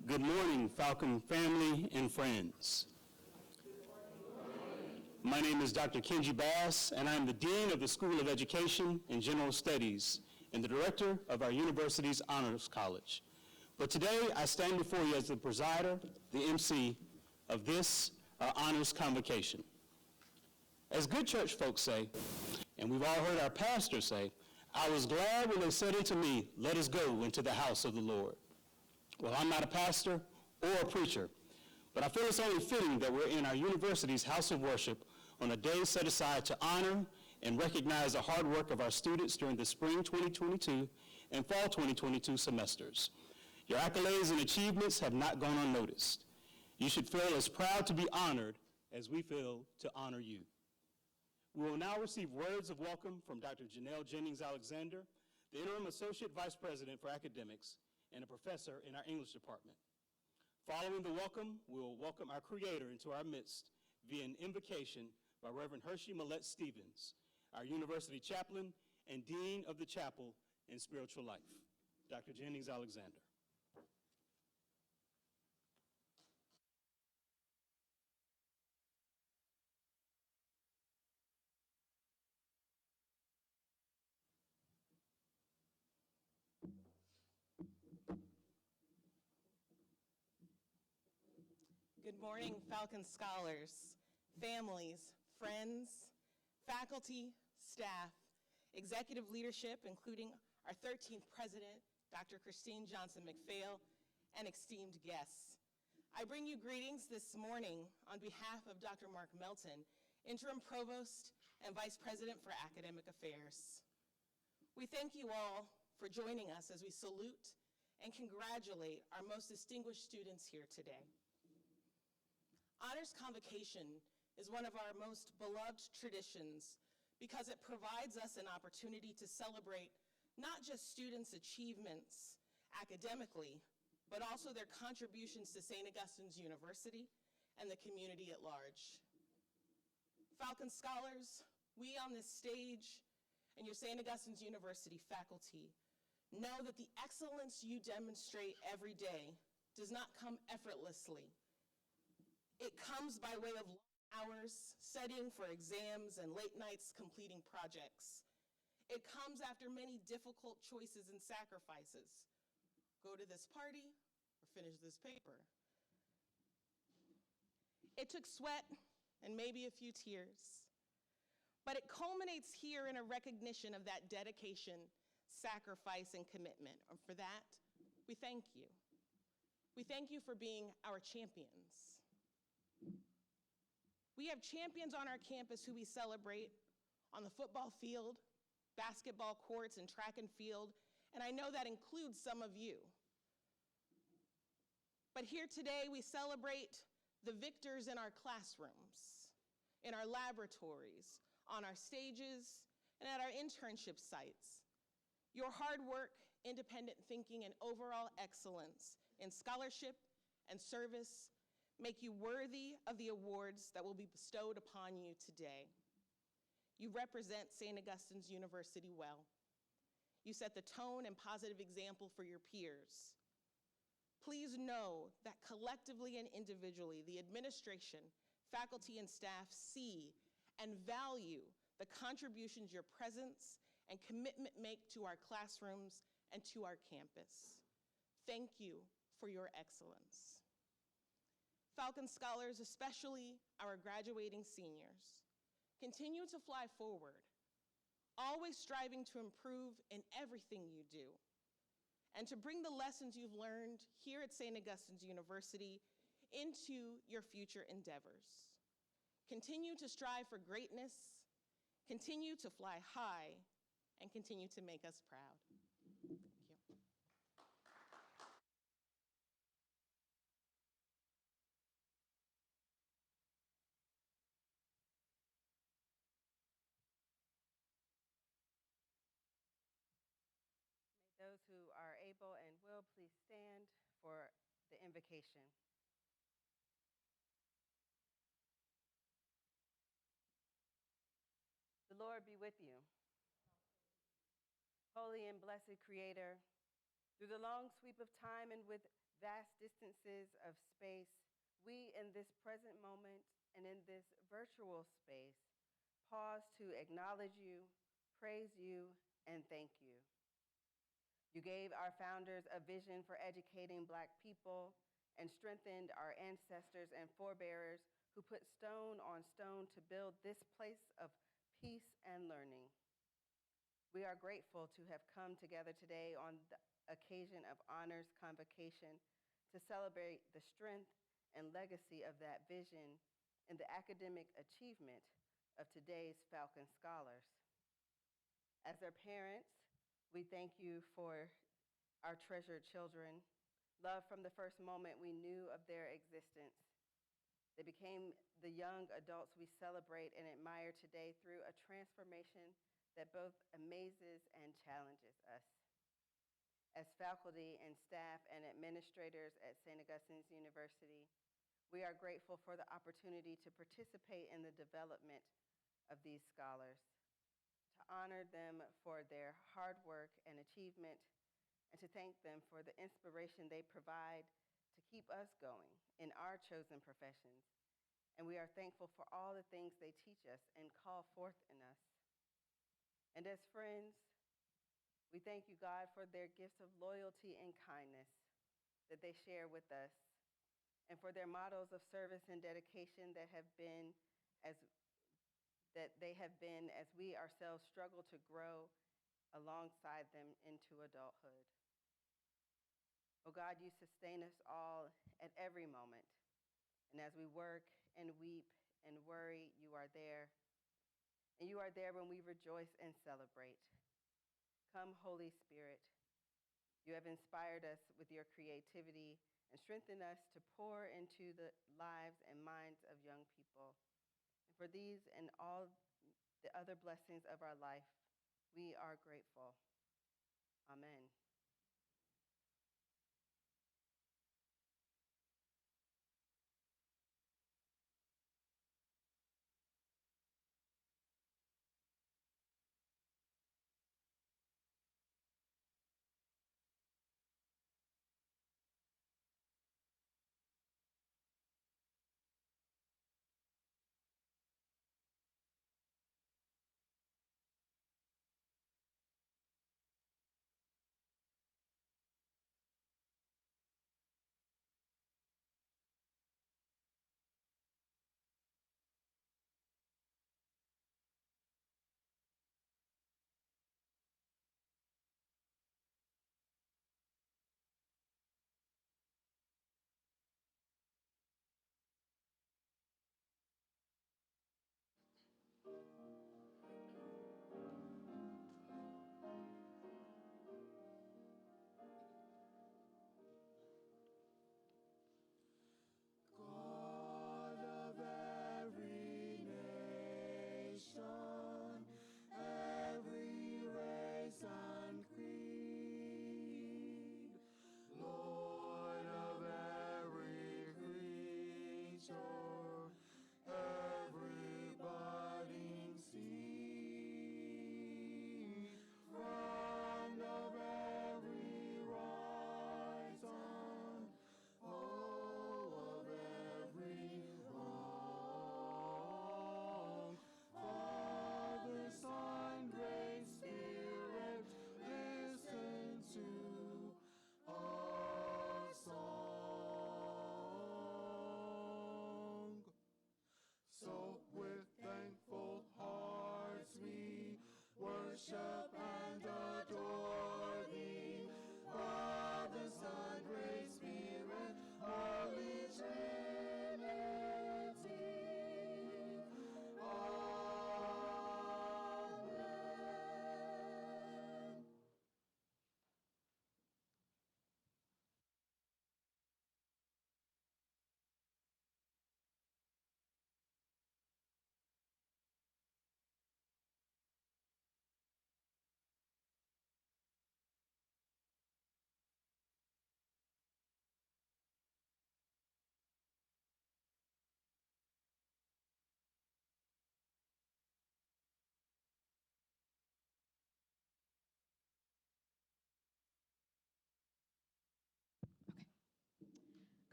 Good morning, Falcon family and friends. My name is Dr. Kenji Bass, and I'm the Dean of the School of Education and General Studies and the Director of our university's Honors College. But today, I stand before you as the presider, the MC of this Honors Convocation. As good church folks say, and we've all heard our pastor say, I was glad when they said unto me, let us go into the house of the Lord. Well, I'm not a pastor or a preacher, but I feel it's only fitting that we're in our university's house of worship on a day set aside to honor and recognize the hard work of our students during the spring 2022 and fall 2022 semesters. Your accolades and achievements have not gone unnoticed. You should feel as proud to be honored as we feel to honor you. We will now receive words of welcome from Dr. Janelle Jennings-Alexander, the Interim Associate Vice President for Academics and a professor in our English department. Following the welcome, we'll welcome our creator into our midst via an invocation by Reverend Hershey Millette Stevens, our university chaplain and Dean of the Chapel in Spiritual Life. Dr. Jennings-Alexander. Good morning, Falcon scholars, families, friends, faculty, staff, executive leadership, including our 13th president, Dr. Christine Johnson McPhail, and esteemed guests. I bring you greetings this morning on behalf of Dr. Mark Melton, interim provost and vice president for academic affairs. We thank you all for joining us as we salute and congratulate our most distinguished students here today. Honors Convocation is one of our most beloved traditions because it provides us an opportunity to celebrate not just students' achievements academically, but also their contributions to St. Augustine's University and the community at large. Falcon scholars, we on this stage and your St. Augustine's University faculty know that the excellence you demonstrate every day does not come effortlessly. It comes by way of long hours, studying for exams, and late nights completing projects. It comes after many difficult choices and sacrifices. Go to this party or finish this paper. It took sweat and maybe a few tears, but it culminates here in a recognition of that dedication, sacrifice, and commitment. And for that, we thank you. We thank you for being our champions. We have champions on our campus who we celebrate on the football field, basketball courts, and track and field, and I know that includes some of you. But here today, we celebrate the victors in our classrooms, in our laboratories, on our stages, and at our internship sites. Your hard work, independent thinking, and overall excellence in scholarship and service make you worthy of the awards that will be bestowed upon you today. You represent St. Augustine's University well. You set the tone and positive example for your peers. Please know that collectively and individually, the administration, faculty, and staff see and value the contributions your presence and commitment make to our classrooms and to our campus. Thank you for your excellence. Falcon scholars, especially our graduating seniors, continue to fly forward, always striving to improve in everything you do, and to bring the lessons you've learned here at St. Augustine's University into your future endeavors. Continue to strive for greatness, continue to fly high, and continue to make us proud. Thank you. Those who are able and will, please stand for the invocation. The Lord be with you. Holy and blessed Creator, through the long sweep of time and with vast distances of space, we in this present moment and in this virtual space pause to acknowledge you, praise you, and thank you. You gave our founders a vision for educating Black people and strengthened our ancestors and forebearers who put stone on stone to build this place of peace and learning. We are grateful to have come together today on the occasion of Honors Convocation to celebrate the strength and legacy of that vision and the academic achievement of today's Falcon Scholars. As their parents, we thank you for our treasured children, loved from the first moment we knew of their existence. They became the young adults we celebrate and admire today through a transformation that both amazes and challenges us. As faculty and staff and administrators at St. Augustine's University, we are grateful for the opportunity to participate in the development of these scholars, to honor them for their hard work and achievement, and to thank them for the inspiration they provide to keep us going in our chosen professions. And we are thankful for all the things they teach us and call forth in us. And as friends, we thank you, God, for their gifts of loyalty and kindness that they share with us, and for their models of service and dedication that they have been as we ourselves struggle to grow alongside them into adulthood. Oh God, you sustain us all at every moment. And as we work and weep and worry, you are there. And you are there when we rejoice and celebrate. Come, Holy Spirit. You have inspired us with your creativity and strengthened us to pour into the lives and minds of young people. And for these and all the other blessings of our life, we are grateful. Amen.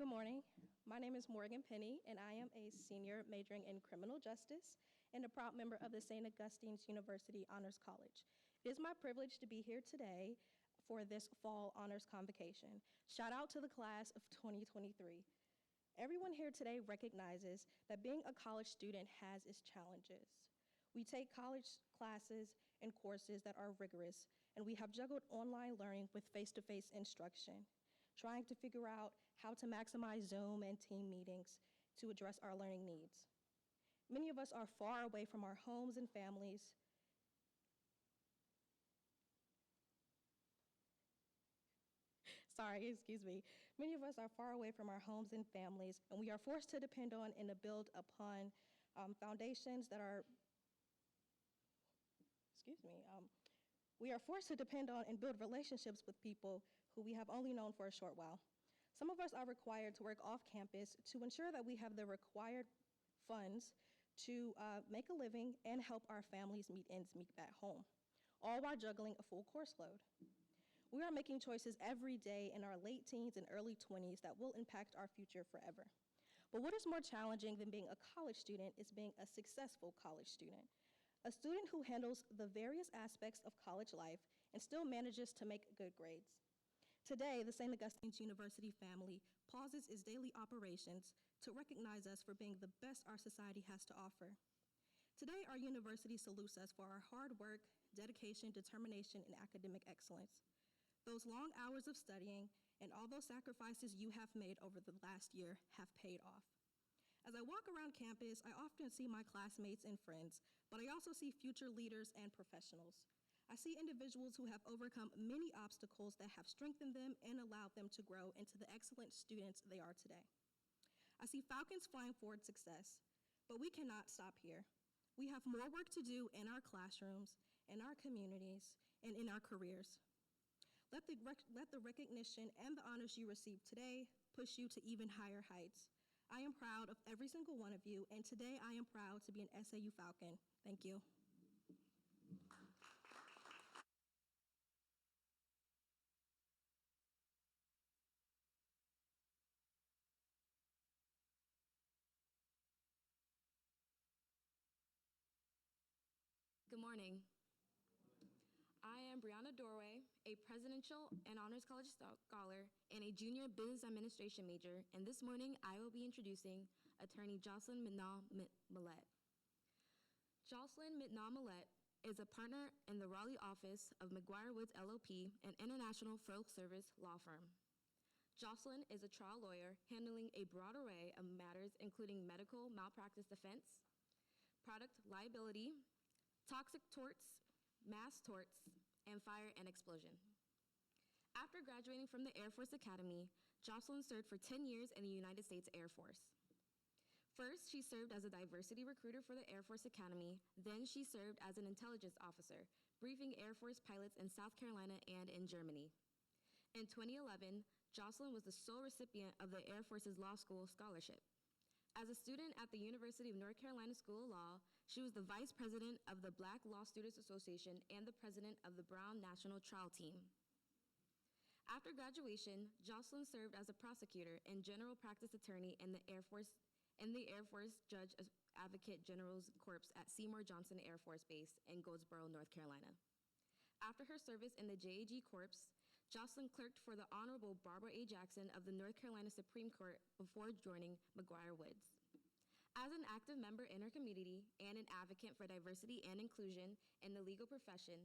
Good morning. My name is Morgan Penny, and I am a senior majoring in criminal justice and a proud member of the St. Augustine's University Honors College. It is my privilege to be here today for this fall honors convocation. Shout out to the class of 2023. Everyone here today recognizes that being a college student has its challenges. We take college classes and courses that are rigorous, and we have juggled online learning with face-to-face instruction, trying to figure out how to maximize Zoom and team meetings to address our learning needs. Many of us are far away from our homes and families. Many of us are far away from our homes and families, and we are forced to depend on and to build upon foundations that are, we are forced to depend on and build relationships with people who we have only known for a short while. Some of us are required to work off campus to ensure that we have the required funds to make a living and help our families meet ends meet at home, all while juggling a full course load. We are making choices every day in our late teens and early 20s that will impact our future forever. But what is more challenging than being a college student is being a successful college student, a student who handles the various aspects of college life and still manages to make good grades. Today, the St. Augustine's University family pauses its daily operations to recognize us for being the best our society has to offer. Today, our university salutes us for our hard work, dedication, determination, and academic excellence. Those long hours of studying and all those sacrifices you have made over the last year have paid off. As I walk around campus, I often see my classmates and friends, but I also see future leaders and professionals. I see individuals who have overcome many obstacles that have strengthened them and allowed them to grow into the excellent students they are today. I see falcons flying forward success, but we cannot stop here. We have more work to do in our classrooms, in our communities, and in our careers. Let the recognition and the honors you receive today push you to even higher heights. I am proud of every single one of you, and today I am proud to be an SAU Falcon. Thank you. Good morning. I am Brianna Dorway, a presidential and honors college scholar and a junior business administration major, and this morning I will be introducing attorney Jocelyn Mitnaw-Millette. Jocelyn Mitnaw-Millette is a partner in the Raleigh office of McGuire Woods LLP, an international full-service law firm. Jocelyn is a trial lawyer handling a broad array of matters including medical malpractice defense, product liability, toxic torts, mass torts, and fire and explosion. After graduating from the Air Force Academy, Jocelyn served for 10 years in the United States Air Force. First, she served as a diversity recruiter for the Air Force Academy. Then she served as an intelligence officer, briefing Air Force pilots in South Carolina and in Germany. In 2011, Jocelyn was the sole recipient of the Air Force's Law School Scholarship. As a student at the University of North Carolina School of Law, she was the vice president of the Black Law Students Association and the president of the Brown National Trial Team. After graduation, Jocelyn served as a prosecutor and general practice attorney in the Air Force Judge Advocate General's Corps at Seymour Johnson Air Force Base in Goldsboro, North Carolina. After her service in the JAG Corps, Jocelyn clerked for the Honorable Barbara A. Jackson of the North Carolina Supreme Court before joining McGuire Woods. As an active member in her community and an advocate for diversity and inclusion in the legal profession,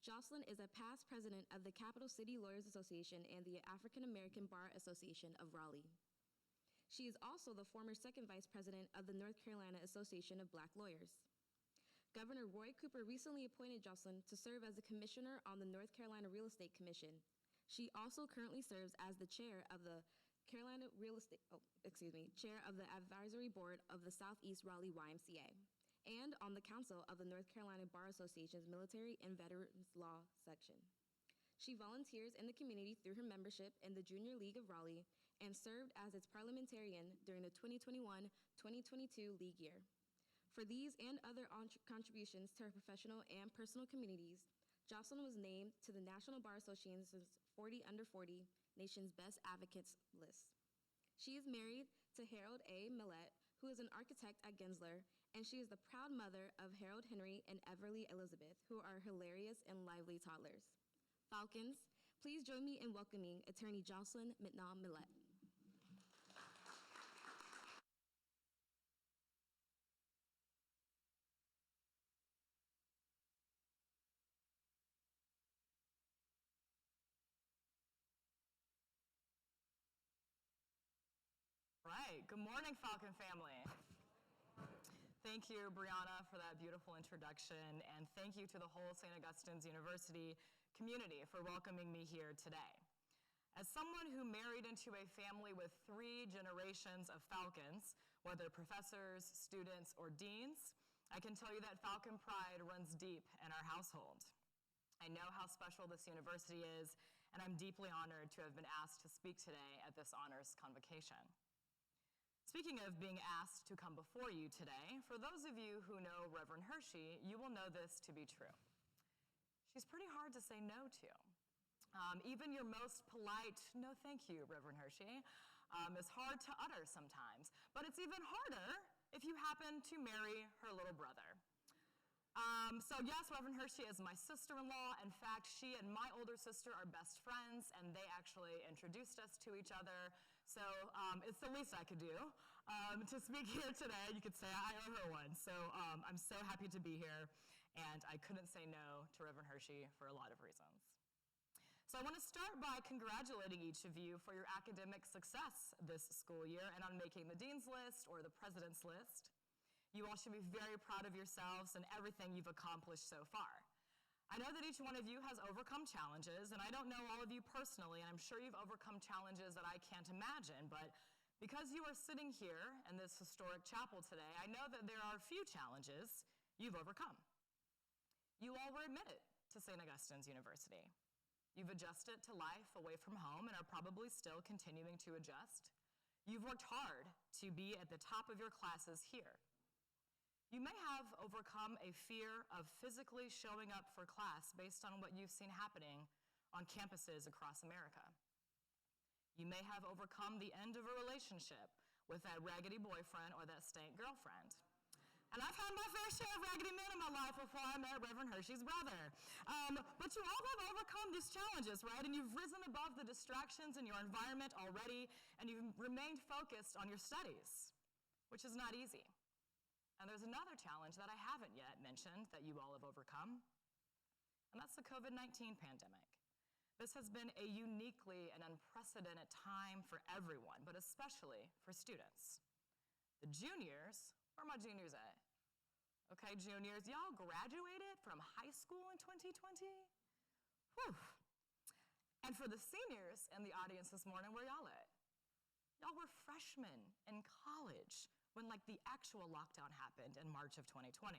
Jocelyn is a past president of the Capital City Lawyers Association and the African American Bar Association of Raleigh. She is also the former second vice president of the North Carolina Association of Black Lawyers. Governor Roy Cooper recently appointed Jocelyn to serve as the commissioner on the North Carolina Real Estate Commission. She also currently serves as the chair of the chair of the advisory board of the Southeast Raleigh YMCA, and on the council of the North Carolina Bar Association's Military and Veterans Law section. She volunteers in the community through her membership in the Junior League of Raleigh and served as its parliamentarian during the 2021-2022 league year. For these and other contributions to her professional and personal communities, Jocelyn was named to the National Bar Association's 40 Under 40 Nation's Best Advocates list. She is married to Harold A. Millett, who is an architect at Gensler, and she is the proud mother of Harold Henry and Everly Elizabeth, who are hilarious and lively toddlers. Falcons, please join me in welcoming Attorney Jocelyn Mitnall Millett. Right, good morning, Falcon family. Thank you, Brianna, for that beautiful introduction, and thank you to the whole St. Augustine's University community for welcoming me here today. As someone who married into a family with 3 generations of Falcons, whether professors, students, or deans, I can tell you that Falcon pride runs deep in our household. I know how special this university is, and I'm deeply honored to have been asked to speak today at this honors convocation. Speaking of being asked to come before you today, for those of you who know Reverend Hershey, you will know this to be true. She's pretty hard to say no to. Even your most polite, no thank you, Reverend Hershey, is hard to utter sometimes. But it's even harder if you happen to marry her little brother. So yes, Reverend Hershey is my sister-in-law. In fact, she and my older sister are best friends, and they actually introduced us to each other. So it's the least I could do to speak here today. You could say I owe her one. So I'm so happy to be here, and I couldn't say no to Reverend Hershey for a lot of reasons. So I want to start by congratulating each of you for your academic success this school year and on making the dean's list or the president's list. You all should be very proud of yourselves and everything you've accomplished so far. I know that each one of you has overcome challenges, and I don't know all of you personally, and I'm sure you've overcome challenges that I can't imagine, but because you are sitting here in this historic chapel today, I know that there are a few challenges you've overcome. You all were admitted to St. Augustine's University. You've adjusted to life away from home and are probably still continuing to adjust. You've worked hard to be at the top of your classes here. You may have overcome a fear of physically showing up for class based on what you've seen happening on campuses across America. You may have overcome the end of a relationship with that raggedy boyfriend or that stank girlfriend. And I've had my fair share of raggedy men in my life before I met Reverend Hershey's brother. But you all have overcome these challenges, right? And you've risen above the distractions in your environment already, and you've remained focused on your studies, which is not easy. And there's another challenge that I haven't yet mentioned that you all have overcome, and that's the COVID-19 pandemic. This has been a uniquely and unprecedented time for everyone, but especially for students. The juniors, where are my juniors at? Okay, juniors, y'all graduated from high school in 2020? Whew. And for the seniors in the audience this morning, where y'all at? Y'all were freshmen in college when the actual lockdown happened in March of 2020.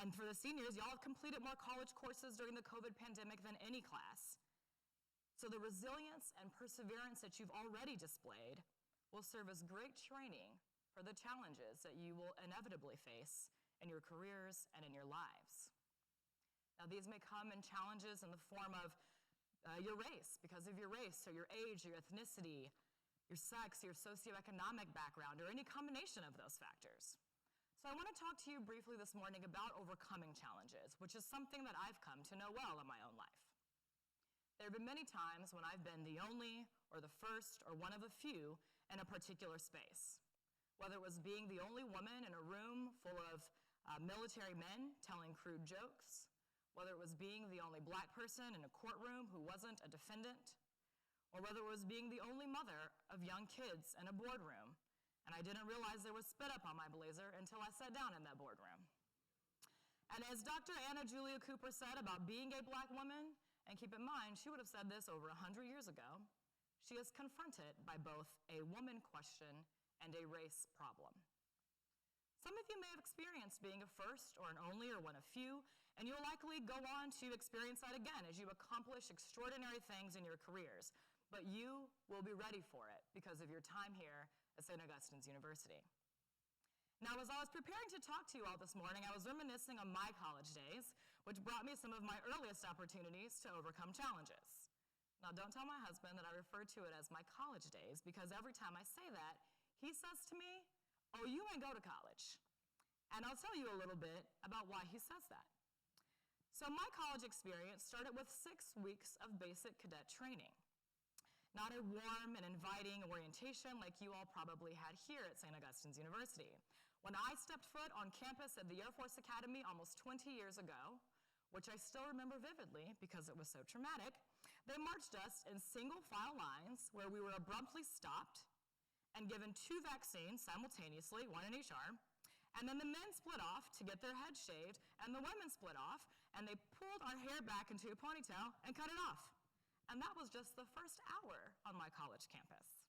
And for the seniors, y'all have completed more college courses during the COVID pandemic than any class. So the resilience and perseverance that you've already displayed will serve as great training for the challenges that you will inevitably face in your careers and in your lives. Now, these may come in challenges in the form of your race, because of your race or your age, your ethnicity, your sex, your socioeconomic background, or any combination of those factors. So I want to talk to you briefly this morning about overcoming challenges, which is something that I've come to know well in my own life. There have been many times when I've been the only or the first or one of the few in a particular space. Whether it was being the only woman in a room full of military men telling crude jokes, whether it was being the only black person in a courtroom who wasn't a defendant, or whether it was being the only mother of young kids in a boardroom, and I didn't realize there was spit up on my blazer until I sat down in that boardroom. And as Dr. Anna Julia Cooper said about being a black woman, and keep in mind, she would have said this over 100 years ago, she is confronted by both a woman question and a race problem. Some of you may have experienced being a first or an only or one of few, and you'll likely go on to experience that again as you accomplish extraordinary things in your careers. But you will be ready for it because of your time here at St. Augustine's University. Now, as I was preparing to talk to you all this morning, I was reminiscing on my college days, which brought me some of my earliest opportunities to overcome challenges. Now, don't tell my husband that I refer to it as my college days, because every time I say that, he says to me, "Oh, you ain't go to college." And I'll tell you a little bit about why he says that. So my college experience started with 6 weeks of basic cadet training. Not a warm and inviting orientation like you all probably had here at St. Augustine's University. When I stepped foot on campus at the Air Force Academy almost 20 years ago, which I still remember vividly because it was so traumatic, they marched us in single file lines where we were abruptly stopped and given 2 vaccines simultaneously, 1 in each arm, and then the men split off to get their heads shaved, and the women split off, and they pulled our hair back into a ponytail and cut it off. And that was just the first hour on my college campus.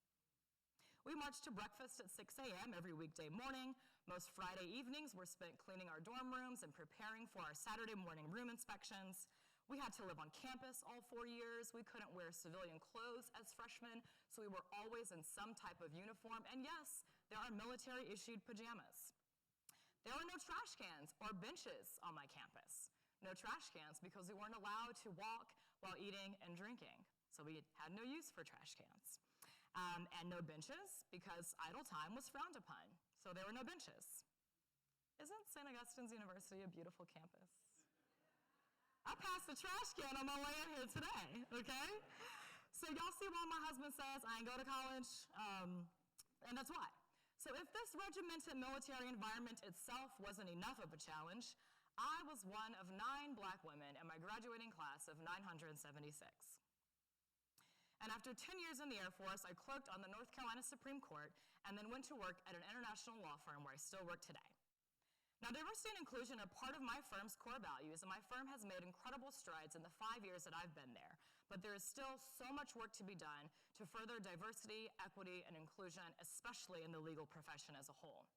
We marched to breakfast at 6 a.m. every weekday morning. Most Friday evenings were spent cleaning our dorm rooms and preparing for our Saturday morning room inspections. We had to live on campus all 4 years. We couldn't wear civilian clothes as freshmen, so we were always in some type of uniform. And yes, there are military-issued pajamas. There were no trash cans or benches on my campus. No trash cans because we weren't allowed to walk while eating and drinking, so we had no use for trash cans. And no benches because idle time was frowned upon, so there were no benches. Isn't St. Augustine's University a beautiful campus? I passed the trash can on my way in here today, okay? So y'all see why my husband says I ain't go to college? And that's why. So if this regimented military environment itself wasn't enough of a challenge, I was one of 9 black women in my graduating class of 976. And after 10 years in the Air Force, I clerked on the North Carolina Supreme Court and then went to work at an international law firm where I still work today. Now, diversity and inclusion are part of my firm's core values, and my firm has made incredible strides in the 5 years that I've been there. But there is still so much work to be done to further diversity, equity, and inclusion, especially in the legal profession as a whole.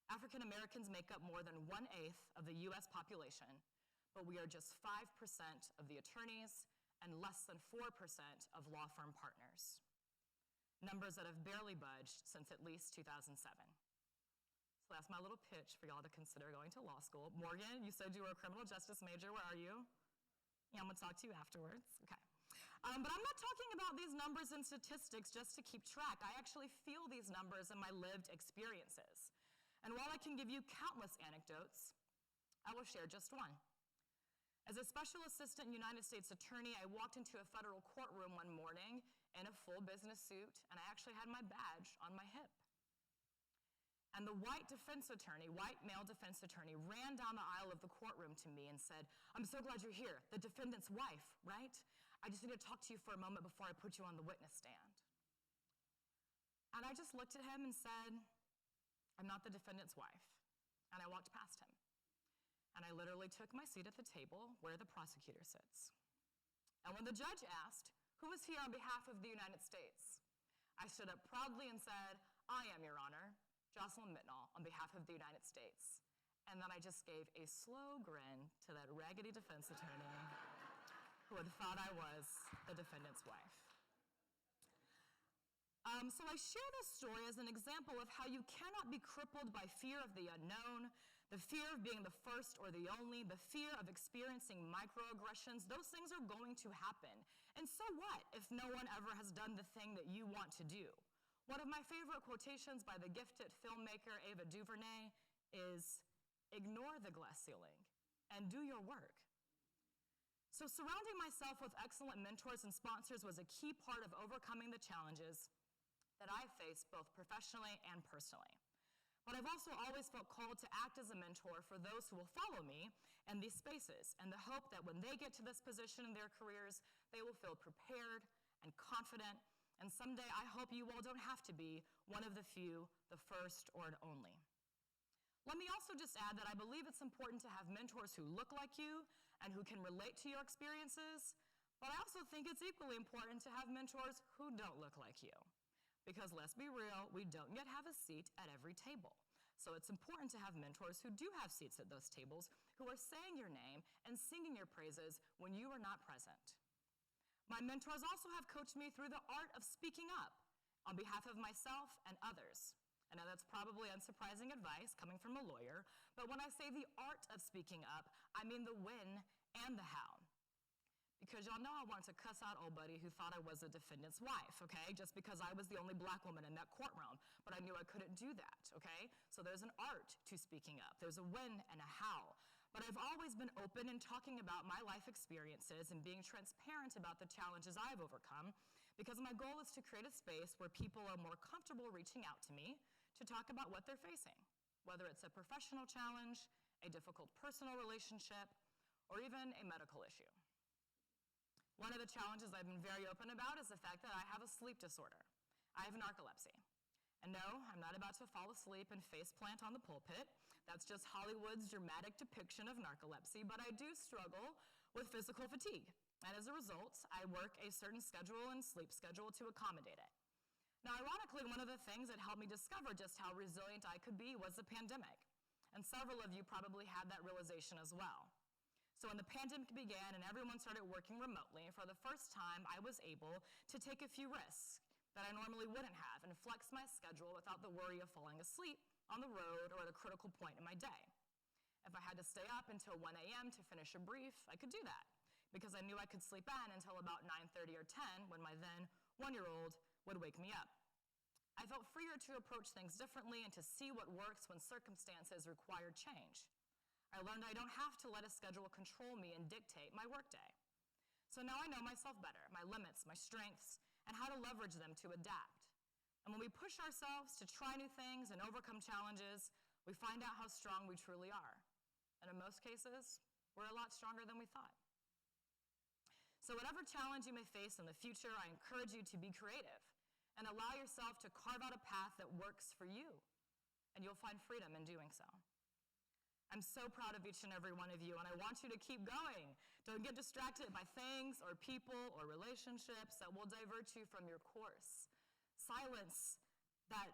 African Americans make up more than 1/8 of the U.S. population, but we are just 5% of the attorneys and less than 4% of law firm partners. Numbers that have barely budged since at least 2007. So that's my little pitch for y'all to consider going to law school. Morgan, you said you were a criminal justice major. Where are you? Yeah, I'm going to talk to you afterwards. Okay. But I'm not talking about these numbers and statistics just to keep track. I actually feel these numbers in my lived experiences. And while I can give you countless anecdotes, I will share just one. As a special assistant United States attorney, I walked into a federal courtroom one morning in a full business suit, and I actually had my badge on my hip. And the white male defense attorney, ran down the aisle of the courtroom to me and said, "I'm so glad you're here. The defendant's wife, right? I just need to talk to you for a moment before I put you on the witness stand." And I just looked at him and said, "I'm not the defendant's wife." And I walked past him. And I literally took my seat at the table where the prosecutor sits. And when the judge asked, "Who is here on behalf of the United States?" I stood up proudly and said, "I am, Your Honor, Jocelyn Mitnall, on behalf of the United States." And then I just gave a slow grin to that raggedy defense attorney who had thought I was the defendant's wife. So I share this story as an example of how you cannot be crippled by fear of the unknown, the fear of being the first or the only, the fear of experiencing microaggressions. Those things are going to happen. And so what if no one ever has done the thing that you want to do? One of my favorite quotations by the gifted filmmaker Ava DuVernay is, "Ignore the glass ceiling and do your work." So surrounding myself with excellent mentors and sponsors was a key part of overcoming the challenges that I faced both professionally and personally. But I've also always felt called to act as a mentor for those who will follow me in these spaces, and the hope that when they get to this position in their careers, they will feel prepared and confident, and someday I hope you all don't have to be one of the few, the first or an only. Let me also just add that I believe it's important to have mentors who look like you and who can relate to your experiences, but I also think it's equally important to have mentors who don't look like you. Because let's be real, we don't yet have a seat at every table. So it's important to have mentors who do have seats at those tables, who are saying your name and singing your praises when you are not present. My mentors also have coached me through the art of speaking up on behalf of myself and others. I know that's probably unsurprising advice coming from a lawyer, but when I say the art of speaking up, I mean the when and the how. Because y'all know I wanted to cuss out old buddy who thought I was the defendant's wife, okay? Just because I was the only black woman in that courtroom. But I knew I couldn't do that, okay? So there's an art to speaking up. There's a when and a how. But I've always been open in talking about my life experiences and being transparent about the challenges I've overcome, because my goal is to create a space where people are more comfortable reaching out to me to talk about what they're facing, whether it's a professional challenge, a difficult personal relationship, or even a medical issue. One of the challenges I've been very open about is the fact that I have a sleep disorder. I have narcolepsy. And no, I'm not about to fall asleep and faceplant on the pulpit. That's just Hollywood's dramatic depiction of narcolepsy, but I do struggle with physical fatigue. And as a result, I work a certain schedule and sleep schedule to accommodate it. Now, ironically, one of the things that helped me discover just how resilient I could be was the pandemic. And several of you probably had that realization as well. So when the pandemic began and everyone started working remotely, for the first time, I was able to take a few risks that I normally wouldn't have and flex my schedule without the worry of falling asleep on the road or at a critical point in my day. If I had to stay up until 1 a.m. to finish a brief, I could do that because I knew I could sleep in until about 9:30 or 10 when my then one-year-old would wake me up. I felt freer to approach things differently and to see what works when circumstances required change. I learned I don't have to let a schedule control me and dictate my workday. So now I know myself better, my limits, my strengths, and how to leverage them to adapt. And when we push ourselves to try new things and overcome challenges, we find out how strong we truly are. And in most cases, we're a lot stronger than we thought. So whatever challenge you may face in the future, I encourage you to be creative and allow yourself to carve out a path that works for you, and you'll find freedom in doing so. I'm so proud of each and every one of you, and I want you to keep going. Don't get distracted by things or people or relationships that will divert you from your course. Silence that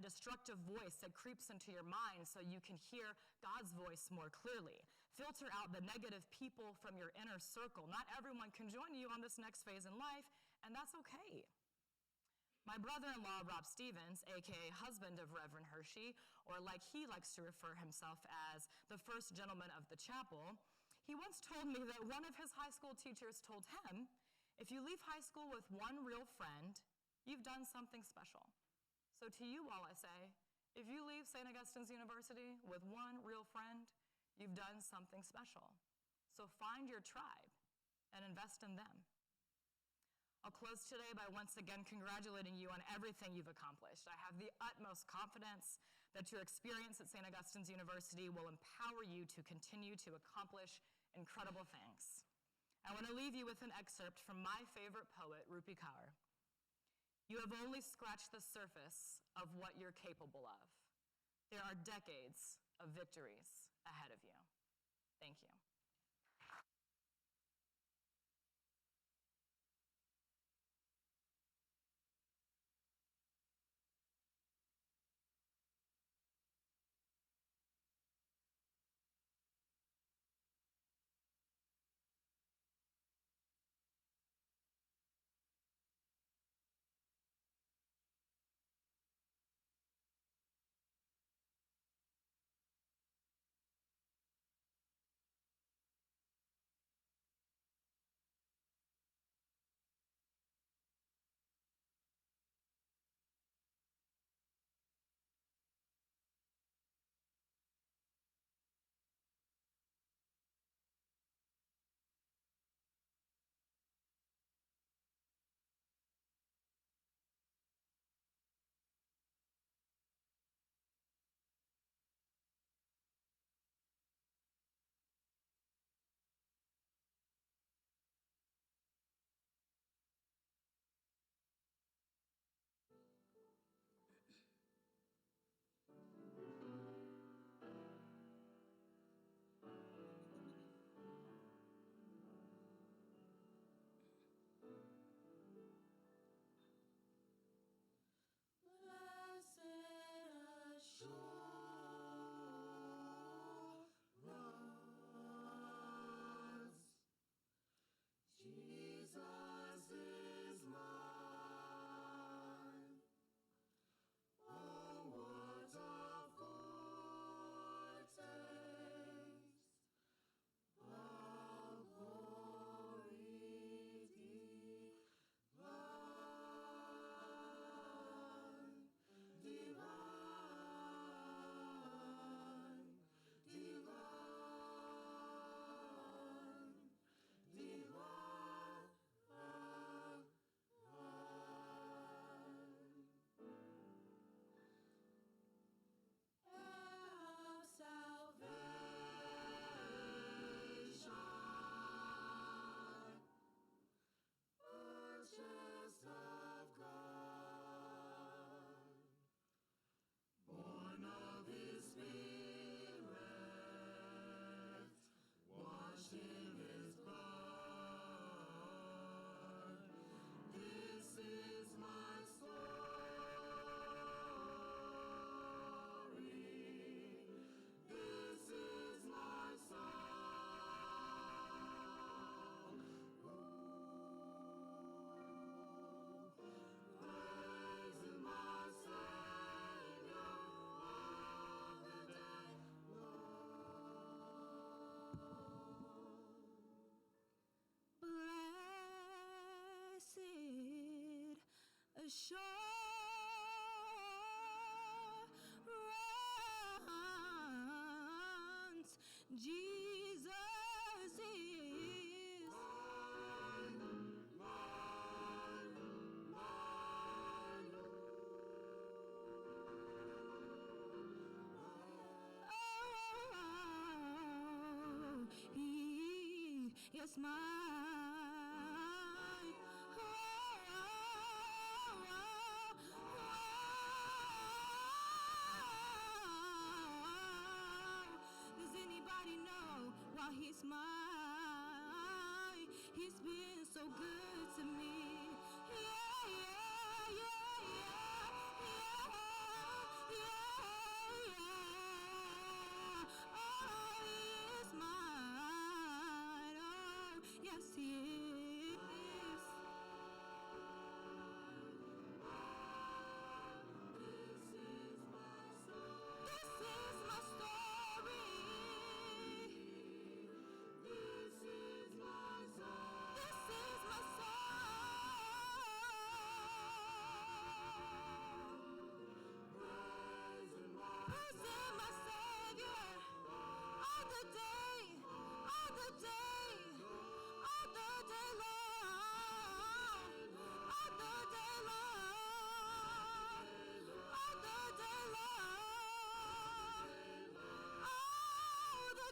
destructive voice that creeps into your mind so you can hear God's voice more clearly. Filter out the negative people from your inner circle. Not everyone can join you on this next phase in life, and that's okay. My brother-in-law, Rob Stevens, aka husband of Reverend Hershey, or like he likes to refer himself as the first gentleman of the chapel, he once told me that one of his high school teachers told him, if you leave high school with one real friend, you've done something special. So to you all I say, if you leave St. Augustine's University with one real friend, you've done something special. So find your tribe and invest in them. I'll close today by once again congratulating you on everything you've accomplished. I have the utmost confidence that your experience at St. Augustine's University will empower you to continue to accomplish incredible things. I want to leave you with an excerpt from my favorite poet, Rupi Kaur. You have only scratched the surface of what you're capable of. There are decades of victories ahead of you. Thank you. assurance Jesus is. Oh, yes, mine. Does anybody know why he's mine? He's been so good to me. Yeah, yeah, yeah, yeah, yeah, yeah. Oh, he is mine. Oh, yes, he is. This is my story. This is my song. This is my song. Praising my Savior all the day, all the day, all the day long, all the day long, all the day long, all the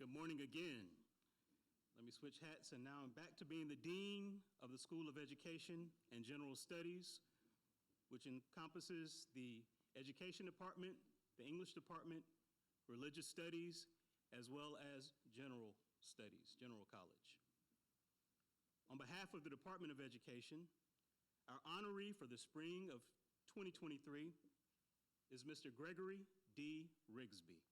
Good morning again. Let me switch hats, and now I'm back to being the Dean of the School of Education and General Studies, which encompasses the Education Department, the English Department, Religious Studies, as well as General Studies, General College. On behalf of the Department of Education, our honoree for the spring of 2023 is Mr. Gregory D. Rigsby.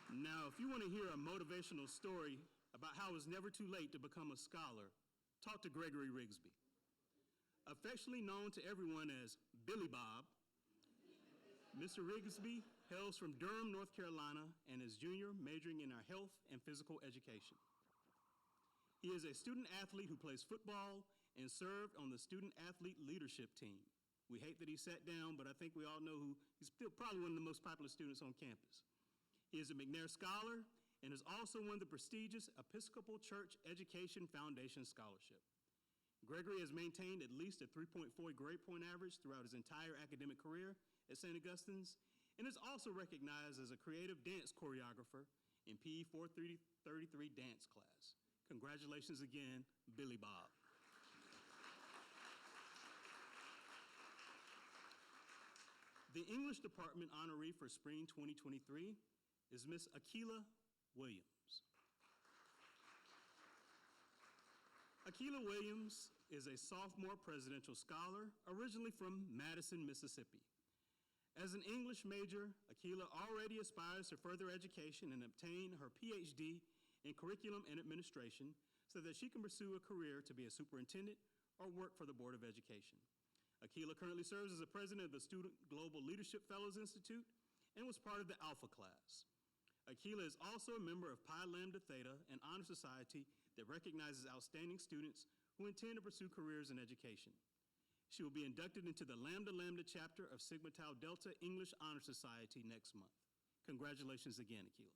Now, if you want to hear a motivational story about how it's never too late to become a scholar, talk to Gregory Rigsby. Affectionately known to everyone as Billy Bob, Mr. Rigsby hails from Durham, North Carolina, and is junior, majoring in our health and physical education. He is a student athlete who plays football and served on the student athlete leadership team. We hate that he sat down, but I think we all know he's still probably one of the most popular students on campus. He is a McNair Scholar and has also won the prestigious Episcopal Church Education Foundation Scholarship. Gregory has maintained at least a 3.4 grade point average throughout his entire academic career at St. Augustine's and is also recognized as a creative dance choreographer in PE 433 dance class. Congratulations again, Billy Bob. The English Department honoree for spring 2023 is Miss Akila Williams. Akila Williams is a sophomore presidential scholar, originally from Madison, Mississippi. As an English major, Akila already aspires to further education and obtain her PhD in curriculum and administration so that she can pursue a career to be a superintendent or work for the Board of Education. Akila currently serves as the president of the Student Global Leadership Fellows Institute and was part of the Alpha class. Akila is also a member of Pi Lambda Theta, an honor society that recognizes outstanding students who intend to pursue careers in education. She will be inducted into the Lambda Lambda chapter of Sigma Tau Delta English Honor Society next month. Congratulations again, Akila.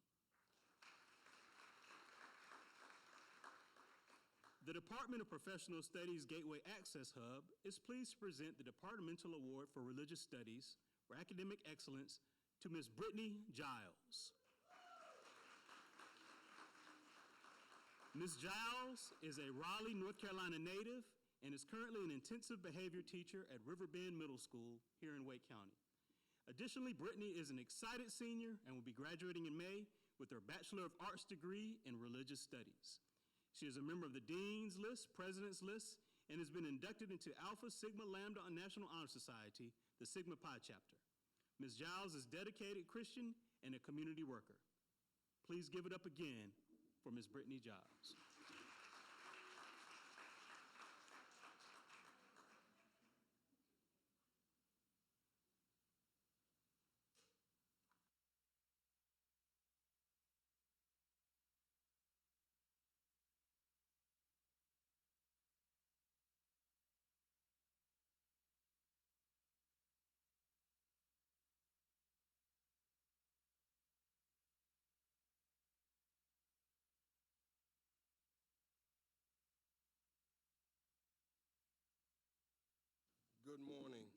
The Department of Professional Studies Gateway Access Hub is pleased to present the Departmental Award for Religious Studies for Academic Excellence to Ms. Brittany Giles. Ms. Giles is a Raleigh, North Carolina native and is currently an intensive behavior teacher at Riverbend Middle School here in Wake County. Additionally, Brittany is an excited senior and will be graduating in May with her Bachelor of Arts degree in Religious Studies. She is a member of the Dean's List, President's List, and has been inducted into Alpha Sigma Lambda National Honor Society, the Sigma Pi chapter. Ms. Giles is a dedicated Christian and a community worker. Please give it up again for Ms. Brittany Giles. Good morning.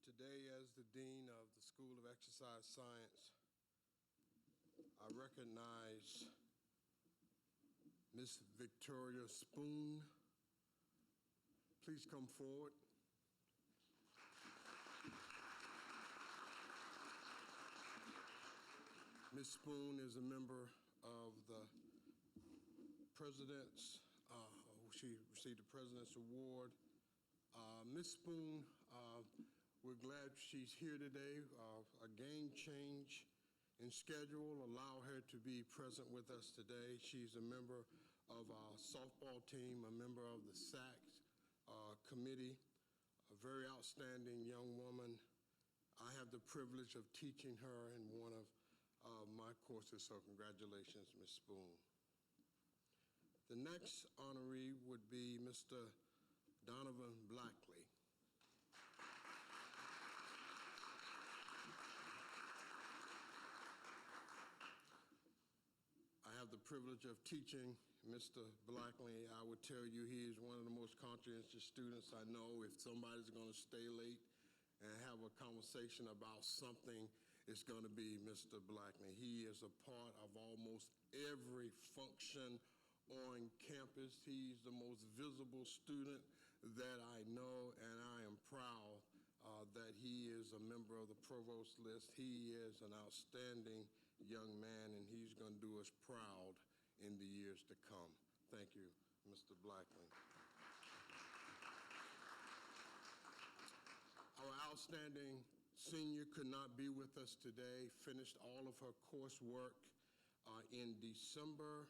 Today, as the Dean of the School of Exercise Science, I recognize Miss Victoria Spoon. Please come forward. Ms. Spoon is a member of the President's she received the President's Award. Ms. Spoon, we're glad she's here today. A game change in schedule allow her to be present with us today. She's a member of our softball team, a member of the SAC committee, a very outstanding young woman. I have the privilege of teaching her in one of my courses, so congratulations, Ms. Spoon. The next honoree would be Mr. Donovan Blackley. I have the privilege of teaching Mr. Blackley. I would tell you he is one of the most conscientious students I know. If somebody's going to stay late and have a conversation about something, it's going to be Mr. Blackman. He is a part of almost every function on campus. He's the most visible student that I know, and I am proud that he is a member of the provost list. He is an outstanding young man, and he's going to do us proud in the years to come. Thank you, Mr. Blackman. Our outstanding senior could not be with us today, finished all of her coursework in December.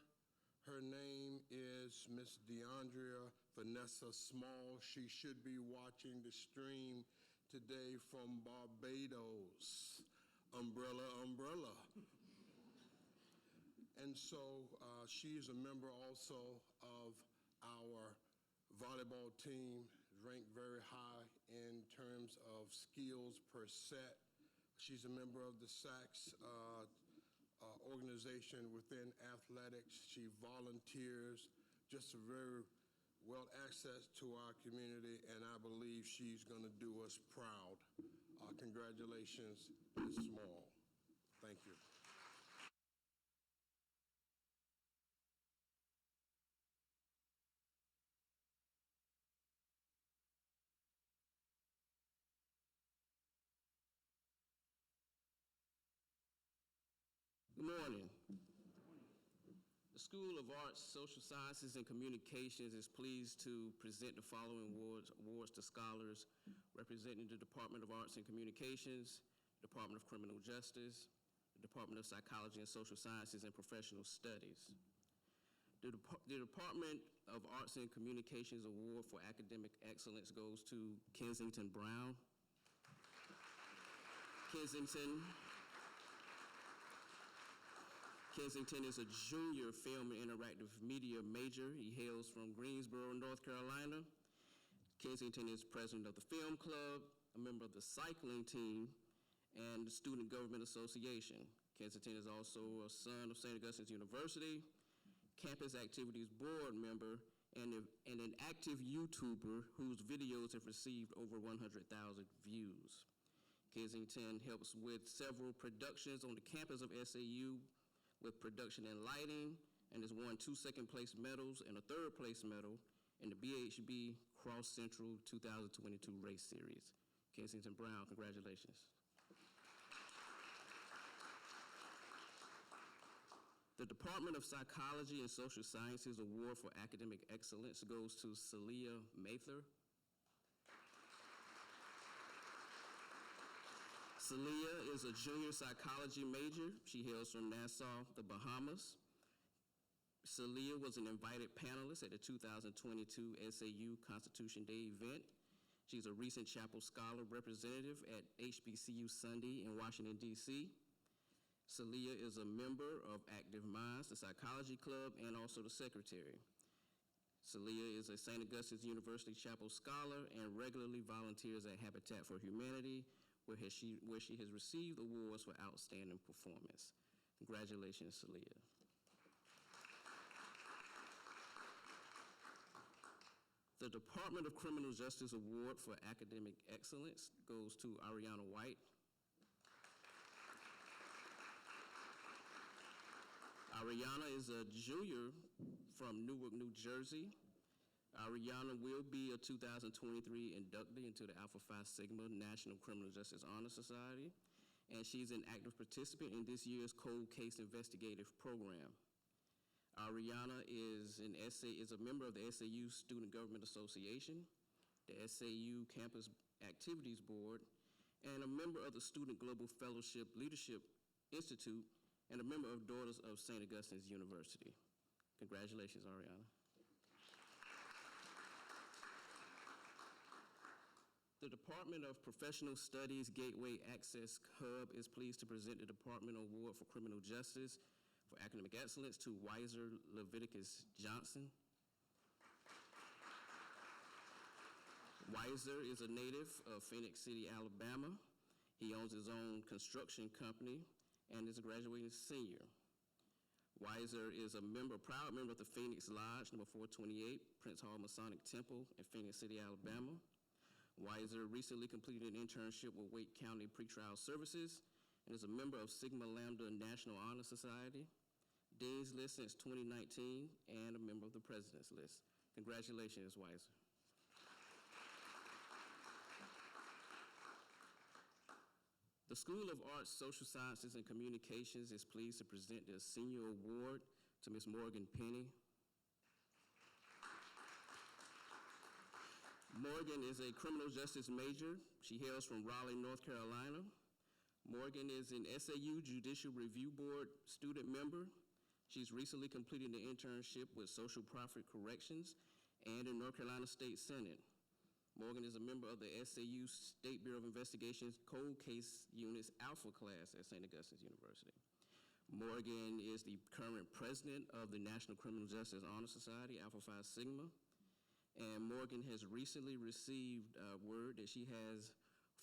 Her name is Miss DeAndrea Vanessa Small. She should be watching the stream today from Barbados. Umbrella, umbrella. And so she is a member also of our volleyball team, ranked very high in terms of skills per set. She's a member of the SACS organization within athletics. She volunteers, just a very well access to our community, and I believe she's going to do us proud. Congratulations, Ms. Small. Thank you. Good morning. The School of Arts, Social Sciences, and Communications is pleased to present the following awards to scholars representing the Department of Arts and Communications, Department of Criminal Justice, the Department of Psychology and Social Sciences and Professional Studies. The Department of Arts and Communications Award for Academic Excellence goes to Kensington Brown. Kensington is a junior film and interactive media major. He hails from Greensboro, North Carolina. Kensington is president of the Film Club, a member of the cycling team, and the Student Government Association. Kensington is also a son of St. Augustine's University, campus activities board member, and an active YouTuber whose videos have received over 100,000 views. Kensington helps with several productions on the campus of SAU with production and lighting, and has won 2 second-place medals and a third-place medal in the BHB Cross Central 2022 race series. Kensington Brown, congratulations. The Department of Psychology and Social Sciences Award for Academic Excellence goes to Celia Mather. Celia is a junior psychology major. She hails from Nassau, the Bahamas. Celia was an invited panelist at the 2022 SAU Constitution Day event. She's a recent Chapel Scholar representative at HBCU Sunday in Washington, D.C. Celia is a member of Active Minds, the Psychology Club, and also the secretary. Celia is a St. Augustine's University Chapel Scholar and regularly volunteers at Habitat for Humanity, where she has received awards for outstanding performance. Congratulations, Celia. The Department of Criminal Justice Award for Academic Excellence goes to Ariana White. Ariana is a junior from Newark, New Jersey. Ariana will be a 2023 inductee into the Alpha Phi Sigma National Criminal Justice Honor Society, and she's an active participant in this year's Cold Case Investigative Program. Ariana is a member of the SAU Student Government Association, the SAU Campus Activities Board, and a member of the Student Global Fellowship Leadership Institute, and a member of Daughters of St. Augustine's University. Congratulations, Ariana. The Department of Professional Studies Gateway Access Hub is pleased to present the Department Award for Criminal Justice for Academic Excellence to Weiser Leviticus Johnson. Weiser is a native of Phoenix City, Alabama. He owns his own construction company and is a graduating senior. Weiser is a proud member of the Phoenix Lodge, number 428, Prince Hall Masonic Temple in Phoenix City, Alabama. Weiser recently completed an internship with Wake County Pretrial Services and is a member of Sigma Lambda National Honor Society, Dean's List since 2019, and a member of the President's List. Congratulations, Weiser. The School of Arts, Social Sciences, and Communications is pleased to present the Senior Award to Ms. Morgan Penny. Morgan is a criminal justice major. She hails from Raleigh, North Carolina. Morgan is an SAU Judicial Review Board student member. She's recently completed an internship with Social Profit Corrections and in North Carolina State Senate. Morgan is a member of the SAU State Bureau of Investigation's Cold Case Unit's Alpha class at St. Augustine's University. Morgan is the current president of the National Criminal Justice Honor Society, Alpha Phi Sigma. And Morgan has recently received word that she has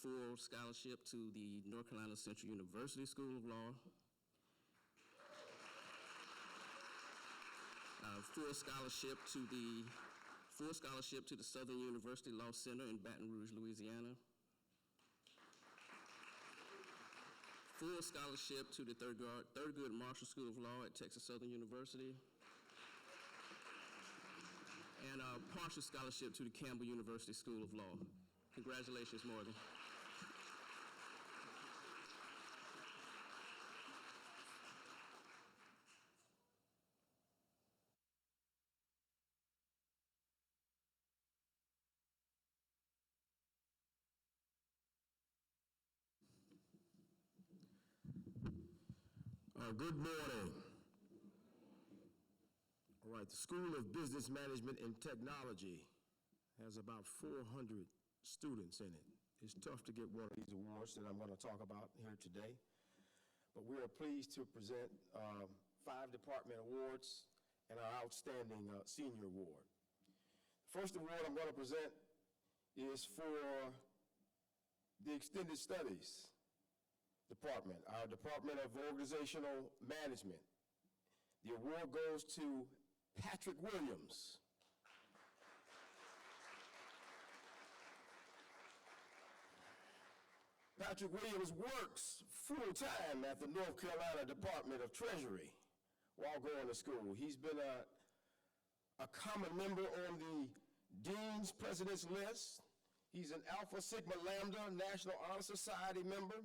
full scholarship to the North Carolina Central University School of Law, full scholarship to the Southern University Law Center in Baton Rouge, Louisiana, full scholarship to the Thurgood Marshall School of Law at Texas Southern University, and a partial scholarship to the Campbell University School of Law. Congratulations, Morgan. Good morning. All right, the School of Business Management and Technology has about 400 students in it. It's tough to get one of these awards that I'm going to talk about here today, but we are pleased to present 5 department awards and our outstanding senior award. The first award I'm going to present is for the Extended Studies Department, our Department of Organizational Management. The award goes to Patrick Williams. Patrick Williams works full-time at the North Carolina Department of Treasury while going to school. He's been a common member on the Dean's President's List. He's an Alpha Sigma Lambda National Honor Society member.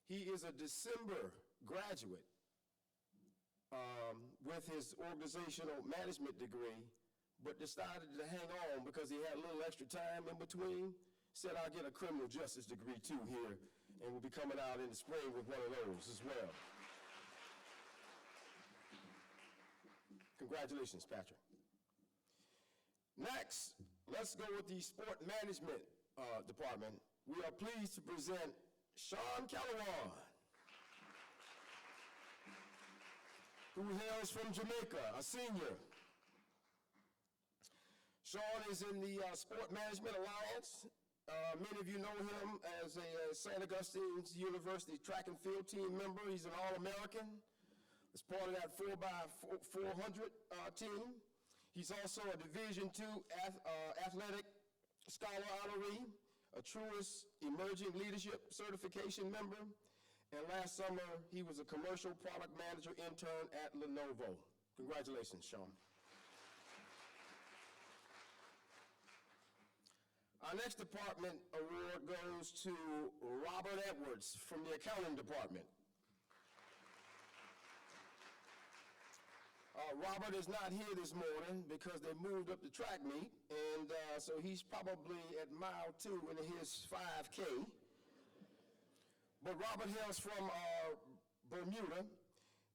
He is a December graduate with his organizational management degree, but decided to hang on because he had a little extra time in between. Said, I'll get a criminal justice degree too here, and we'll be coming out in the spring with one of those as well. Congratulations, Patrick. Next, let's go with the Sport Management Department. We are pleased to present Sean Calawan, who hails from Jamaica, a senior. Sean is in the Sport Management Alliance. Many of you know him as a St. Augustine's University track and field team member. He's an All-American. As part of that 4x400 team. He's also a Division II athletic scholar honoree, a Truist Emerging Leadership Certification member, and last summer he was a commercial product manager intern at Lenovo. Congratulations, Sean. Our next department award goes to Robert Edwards from the accounting department. Robert is not here this morning because they moved up the track meet, and so he's probably at mile 2 in his 5K. But Robert hails from Bermuda,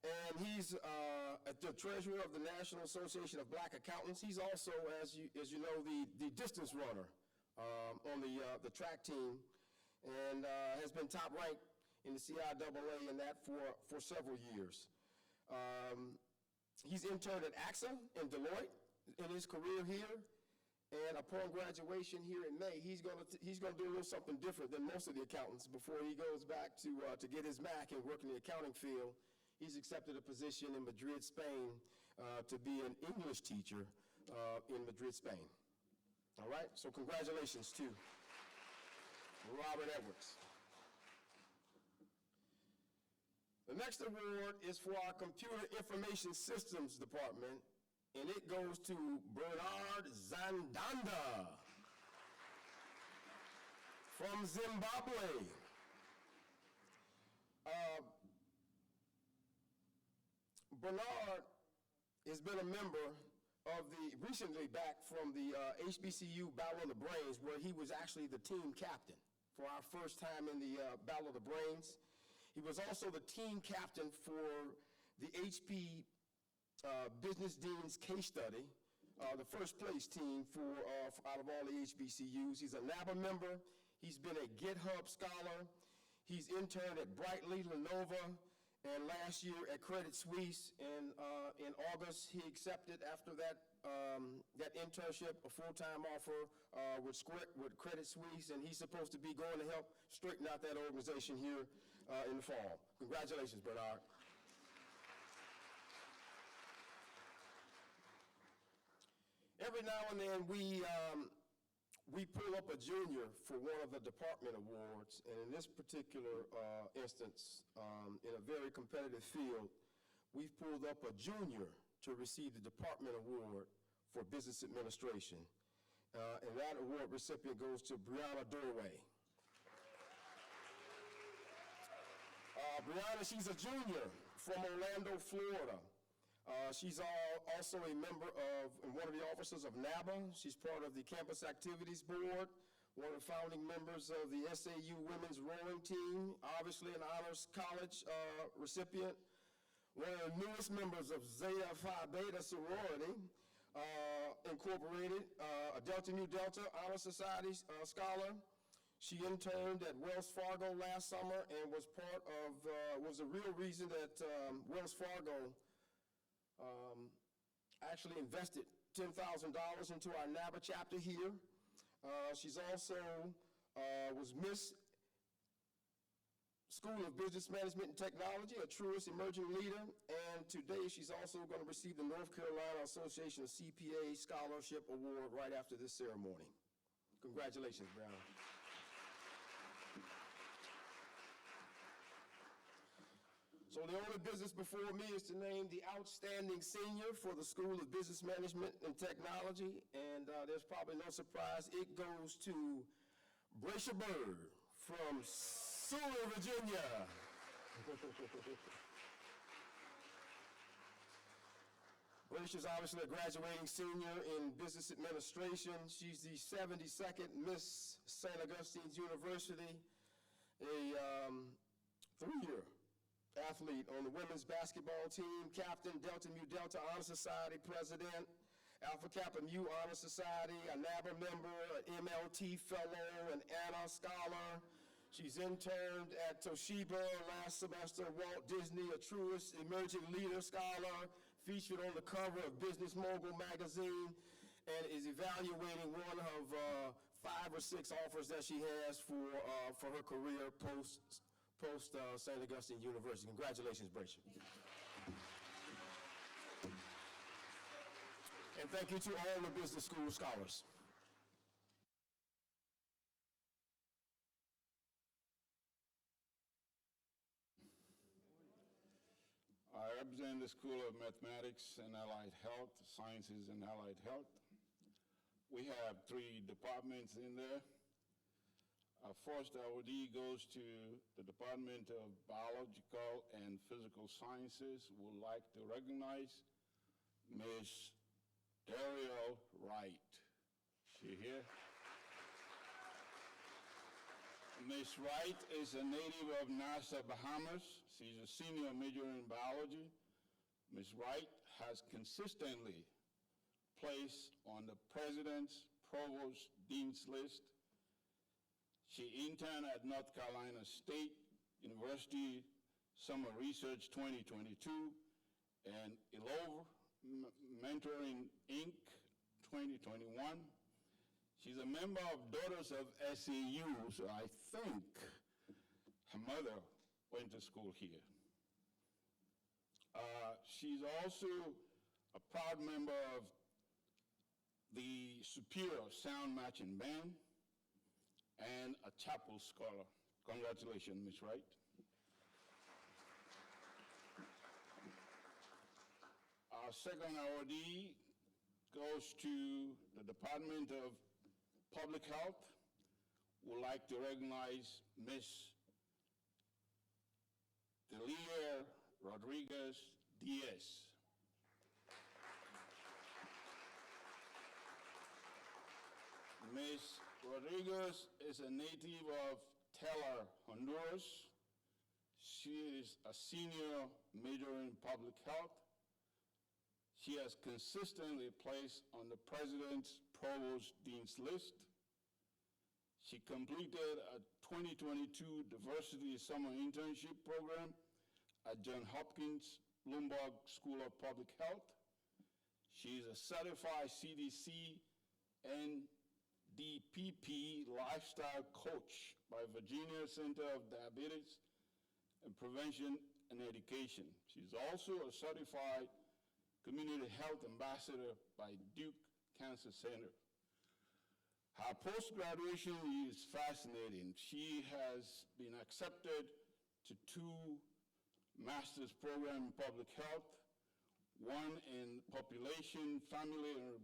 and he's the treasurer of the National Association of Black Accountants. He's also, as you know, the distance runner on the track team, and has been top ranked in the CIAA in that for several years. He's interned at AXA in Deloitte in his career here, and upon graduation here in May, he's gonna do a little something different than most of the accountants before he goes back to get his MAC and work in the accounting field. He's accepted a position in Madrid, Spain, to be an English teacher in Madrid, Spain. All right, so congratulations to Robert Edwards. The next award is for our Computer Information Systems Department, and it goes to Bernard Zandanda from Zimbabwe. Bernard has been a member of recently back from the HBCU Battle of the Brains, where he was actually the team captain for our first time in the Battle of the Brains. He was also the team captain for the HP Business Dean's case study, the first place team out of all the HBCUs. He's a NABA member. He's been a GitHub scholar. He's interned at Brightly, Lenovo, and last year at Credit Suisse. And in August, he accepted after that internship a full-time offer with Credit Suisse, and he's supposed to be going to help straighten out that organization here in the fall. Congratulations, Bernard. Every now and then we pull up a junior for one of the department awards, and in this particular instance, in a very competitive field, we've pulled up a junior to receive the department award for business administration. And that award recipient goes to Brianna Dorway. Brianna, she's a junior from Orlando, Florida. She's also a member of, and one of the officers of NABA. She's part of the Campus Activities Board, one of the founding members of the SAU Women's Rowing Team, obviously an Honors College recipient, one of the newest members of Zeta Phi Beta Sorority Incorporated, a Delta Nu Delta Honor Society scholar. She interned at Wells Fargo last summer and was was the real reason that Wells Fargo actually invested $10,000 into our NABA chapter here. She's also was Miss School of Business Management and Technology, a truest emerging leader, and today she's also going to receive the North Carolina Association of CPA Scholarship Award right after this ceremony. Congratulations, Brown. So the only business before me is to name the outstanding senior for the School of Business Management and Technology, and there's probably no surprise, it goes to Bracia Bird from Sewell, Virginia. Bracia's obviously a graduating senior in business administration. She's the 72nd Miss St. Augustine's University, a 3-year athlete on the women's basketball team, captain, Delta Mu Delta Honor Society president, Alpha Kappa Mu Honor Society, a NABA member, an MLT fellow, an Anna scholar. She's interned at Toshiba last semester, Walt Disney, a truest emerging leader scholar, featured on the cover of Business Mogul magazine, and is evaluating one of 5 or 6 offers that she has for her career post St. Augustine University. Congratulations, Bracia. And thank you to all the business school scholars. I represent the School of Mathematics and Allied Health, Sciences and Allied Health. We have 3 departments in there. Our first awardee goes to the Department of Biological and Physical Sciences. Would like to recognize Ms. Daryl Wright. She here? Ms. Wright is a native of Nassau, Bahamas. She's a senior major in biology. Ms. Wright has consistently placed on the President's Provost Dean's list. She interned at North Carolina State University Summer Research 2022 and Elove Mentoring Inc. 2021. She's a member of Daughters of SAU, so I think her mother went to school here. She's also a proud member of the Superior Sound Marching Band. and a chapel scholar. Congratulations, Ms. Wright. Our second awardee goes to the Department of Public Health. We'd like to recognize Ms. Delia Rodriguez Diaz. Ms. Rodriguez is a native of Telar, Honduras. She is a senior major in public health. She has consistently placed on the President's Provost Dean's list. She completed a 2022 Diversity Summer Internship Program at Johns Hopkins Bloomberg School of Public Health. She is a certified CDC NDPP lifestyle coach by Virginia Center of Diabetes and Prevention and Education. She's also a certified community health ambassador by Duke Cancer Center. Her post-graduation is fascinating. She has been accepted to 2 master's programs in public health, one in population, family, and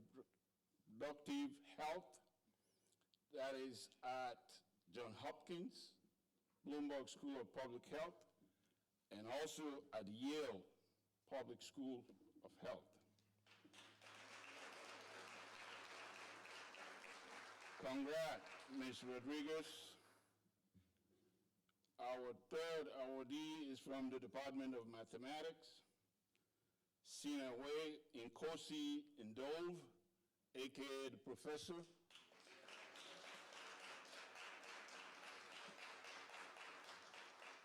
reproductive health, that is at Johns Hopkins, Bloomberg School of Public Health, and also at Yale Public School of Health. Congrats, Ms. Rodriguez. Our third awardee is from the Department of Mathematics, Sina Way Nkosi Ndove, aka the professor.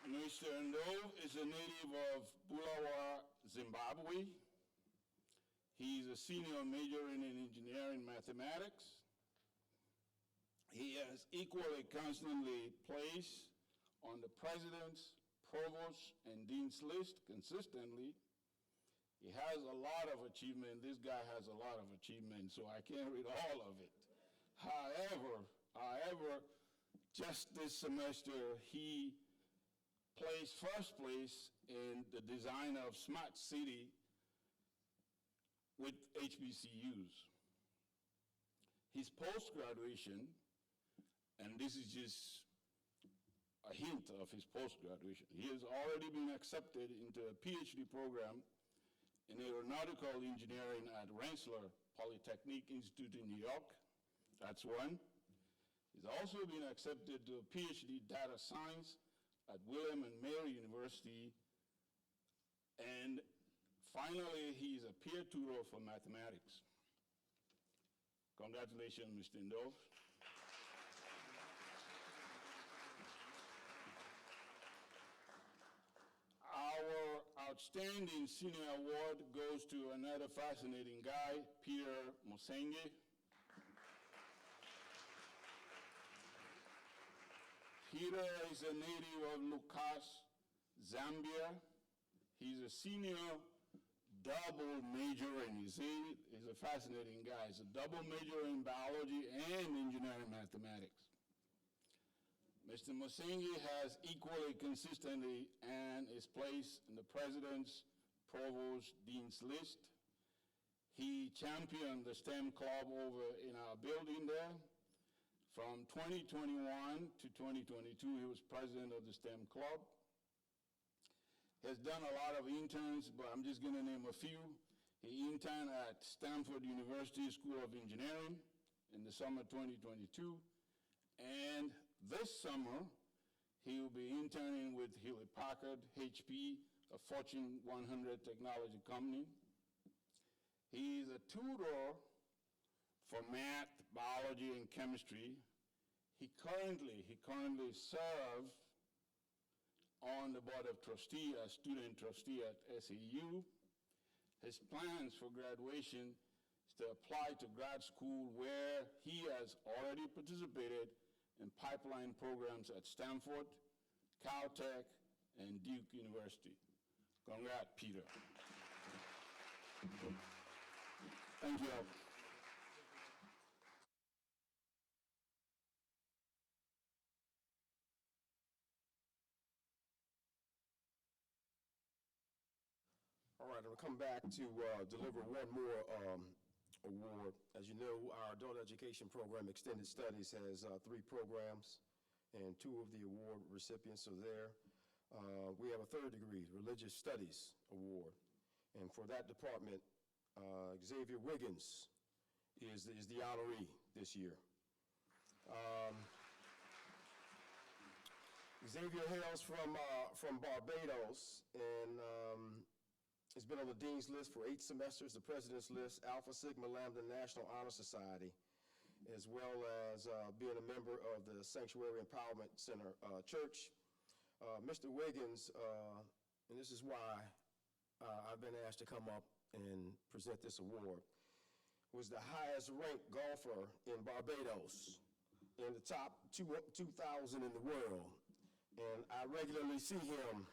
Mr. Ndove is a native of Bulawayo, Zimbabwe. He's a senior major in engineering mathematics. He has equally constantly placed on the President's, Provost, and Dean's list consistently. He has a lot of achievement. This guy has a lot of achievement, so I can't read all of it. However, just this semester, he placed first place in the design of smart city with HBCUs. His post-graduation, and this is just a hint of his post-graduation, he has already been accepted into a PhD program in aeronautical engineering at Rensselaer Polytechnic Institute in New York. That's one. He's also been accepted to a PhD data science at William and Mary University. And finally, he's a peer tutor for mathematics. Congratulations, Mr. Ndove. Our outstanding senior award goes to another fascinating guy, Peter Musenge. Peter is a native of Lucas, Zambia. He's a senior double major, and he's a fascinating guy. He's a double major in biology and engineering mathematics. Mr. Musenge has equally consistently and is placed in the President's, Provost, Dean's list. He championed the STEM club over in our building there. From 2021 to 2022, he was president of the STEM club. He has done a lot of interns, but I'm just going to name a few. He interned at Stanford University School of Engineering in the summer 2022. And this summer, he will be interning with Hewlett Packard, HP, a Fortune 100 technology company. He is a tutor for math, biology, and chemistry. He currently serves on the board of trustees as student trustee at SAU. His plans for graduation is to apply to grad school where he has already participated in pipeline programs at Stanford, Caltech, and Duke University. Congrats, Peter. Thank you all. come back to deliver one more award. As you know, our adult education program, Extended Studies, has 3 programs, and 2 of the award recipients are there. We have a 3rd degree, Religious Studies Award, and for that department, Xavier Wiggins is the honoree this year. Xavier hails from Barbados, and has been on the Dean's List for 8 semesters, the President's List, Alpha Sigma Lambda National Honor Society, as well as being a member of the Sanctuary Empowerment Center Church. Mr. Wiggins, and this is why I've been asked to come up and present this award, was the highest ranked golfer in Barbados, in the top 2,000 in the world. And I regularly see him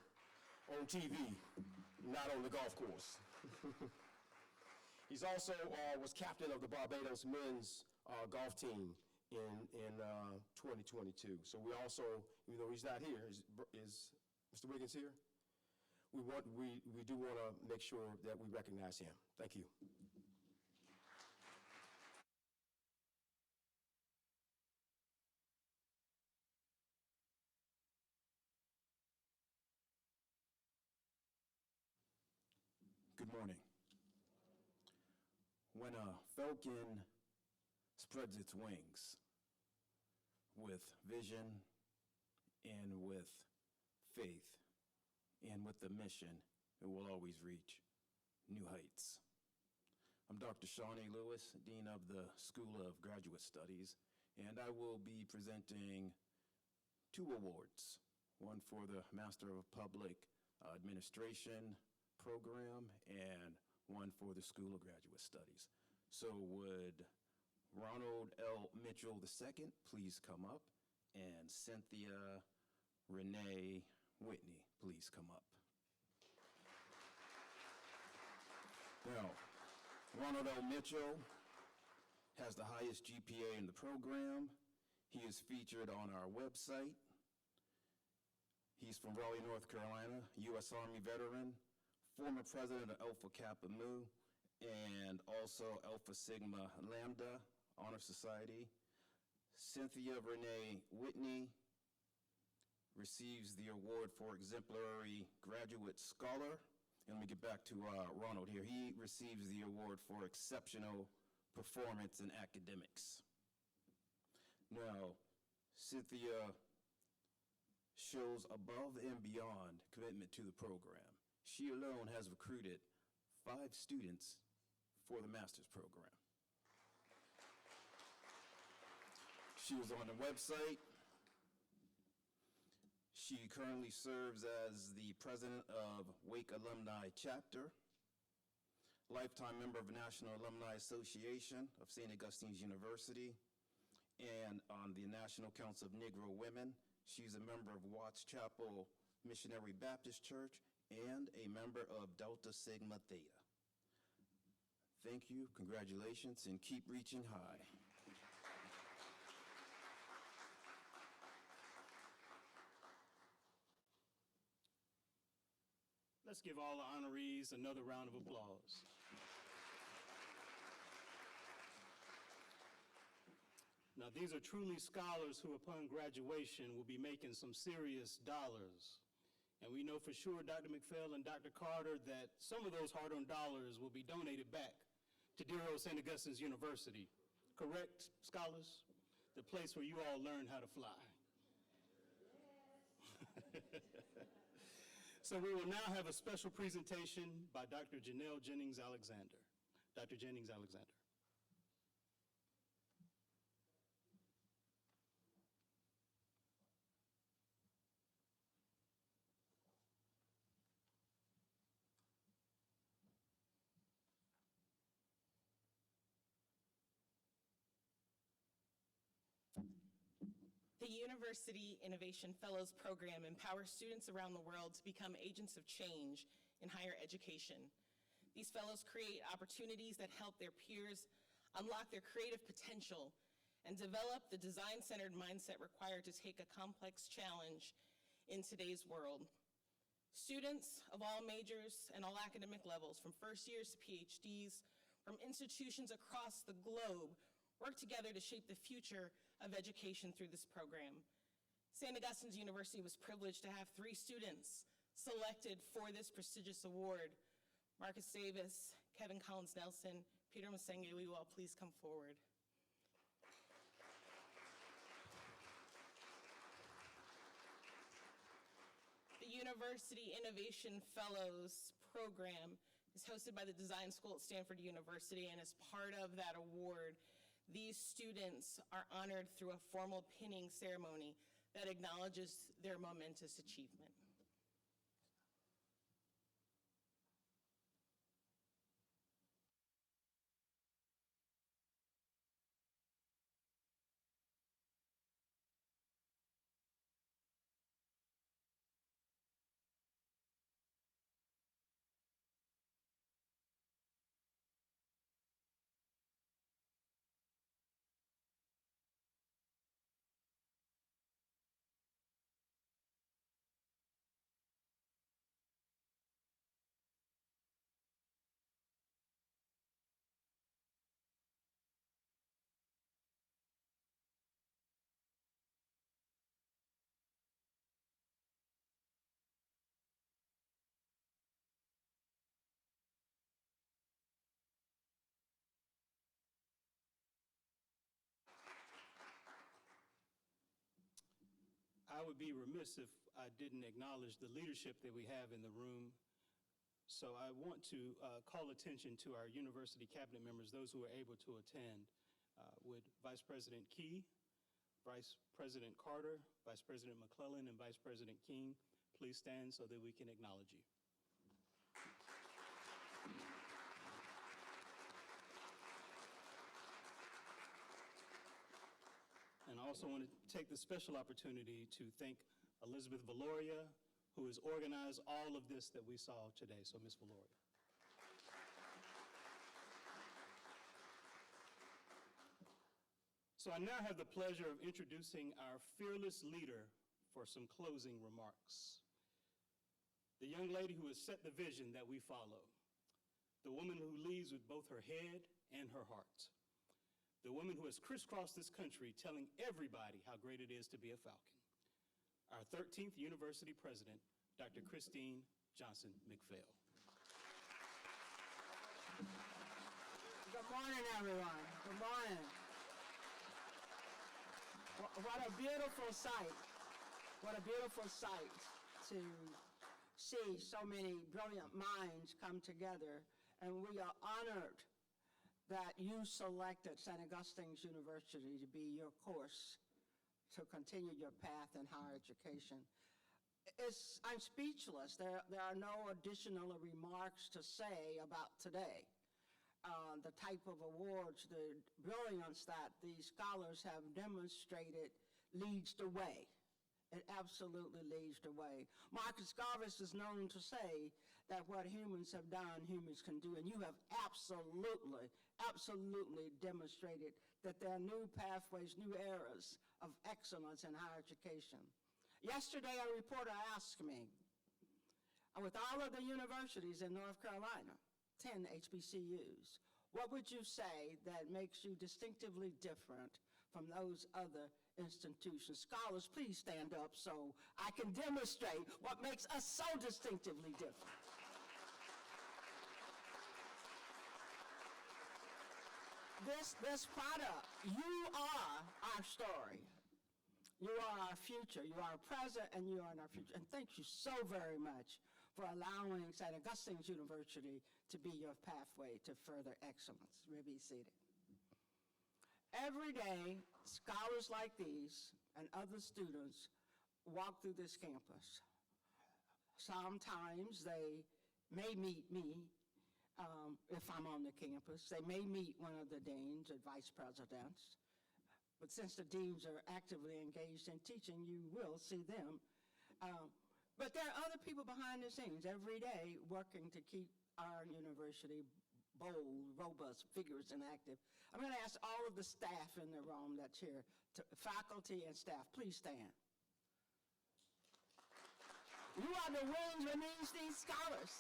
on TV, not on the golf course. He's also was captain of the Barbados men's golf team in 2022. So we also, even though he's not here, is Mr. Wiggins here? We do want to make sure that we recognize him. Thank you. Good morning. When a falcon spreads its wings with vision and with faith and with the mission, it will always reach new heights. I'm Dr. Shawnee Lewis, Dean of the School of Graduate Studies, and I will be presenting 2 awards, one for the Master of Public Administration program and one for the School of Graduate Studies. So would Ronald L. Mitchell II please come up, and Cynthia Renee Whitney please come up. Now, Ronald L. Mitchell has the highest GPA in the program. He is featured on our website. He's from Raleigh, North Carolina, U.S. Army veteran, former president of Alpha Kappa Mu, and also Alpha Sigma Lambda Honor Society. Cynthia Renee Whitney receives the award for Exemplary Graduate Scholar. And let me get back to Ronald here. He receives the award for Exceptional Performance in Academics. Now, Cynthia shows above and beyond commitment to the program. She alone has recruited 5 students for the master's program. She was on the website. She currently serves as the president of Wake Alumni Chapter, lifetime member of National Alumni Association of St. Augustine's University, and on the National Council of Negro Women. She's a member of Watts Chapel Missionary Baptist Church and a member of Delta Sigma Theta. Thank you, congratulations, and keep reaching high. Let's give all the honorees another round of applause. Now, these are truly scholars who, upon graduation, will be making some serious dollars. And we know for sure, Dr. McPhail and Dr. Carter, that some of those hard-earned dollars will be donated back to dear old St. Augustine's University. Correct, scholars? The place where you all learn how to fly. So we will now have a special presentation by Dr. Janelle Jennings-Alexander. Dr. Jennings-Alexander. The University Innovation Fellows Program empowers students around the world to become agents of change in higher education. These fellows create opportunities that help their peers unlock their creative potential and develop the design-centered mindset required to take a complex challenge in today's world. Students of all majors and all academic levels, from first years to PhDs, from institutions across the globe, work together to shape the future of education through this program. St. Augustine's University was privileged to have 3 students selected for this prestigious award. Marcus Davis, Kevin Collins Nelson, Peter Masenge, will you all please come forward? The University Innovation Fellows Program is hosted by the Design School at Stanford University, and as part of that award, these students are honored through a formal pinning ceremony that acknowledges their momentous achievement. I would be remiss if I didn't acknowledge the leadership that we have in the room. So I want to call attention to our university cabinet members, those who are able to attend. Would Vice President Key, Vice President Carter, Vice President McClellan, and Vice President King please stand so that we can acknowledge you. And I also want to take the special opportunity to thank Elizabeth Valoria, who has organized all of this that we saw today. So, Ms. Valoria. So I now have the pleasure of introducing our fearless leader for some closing remarks. The young lady who has set the vision that we follow. The woman who leads with both her head and her heart. The woman who has crisscrossed this country telling everybody how great it is to be a Falcon. Our 13th University President, Dr. Christine Johnson McPhail. Good morning, everyone. Good morning. What a beautiful sight. What a beautiful sight to see so many brilliant minds come together. And we are honored that you selected St. Augustine's University to be your course to continue your path in higher education. I'm speechless. There are no additional remarks to say about today. The type of awards, the brilliance that these scholars have demonstrated leads the way. It absolutely leads the way. Marcus Garvey is known to say that what humans have done, humans can do. And you have absolutely demonstrated that there are new pathways, new eras of excellence in higher education. Yesterday, a reporter asked me, with all of the universities in North Carolina, 10 HBCUs, what would you say that makes you distinctively different from those other institutions? Scholars, please stand up so I can demonstrate what makes us so distinctively different. This product, you are our story. You are our future. You are our present, and you are our future. And thank you so very much for allowing St. Augustine's University to be your pathway to further excellence. You may be seated. Every day, scholars like these and other students walk through this campus. Sometimes they may meet me if I'm on the campus. They may meet one of the deans or vice presidents. But since the deans are actively engaged in teaching, you will see them. But there are other people behind the scenes every day working to keep our university bold, robust, vigorous, and active. I'm going to ask all of the staff in the room that's here, faculty and staff, please stand. You are the wings beneath these scholars.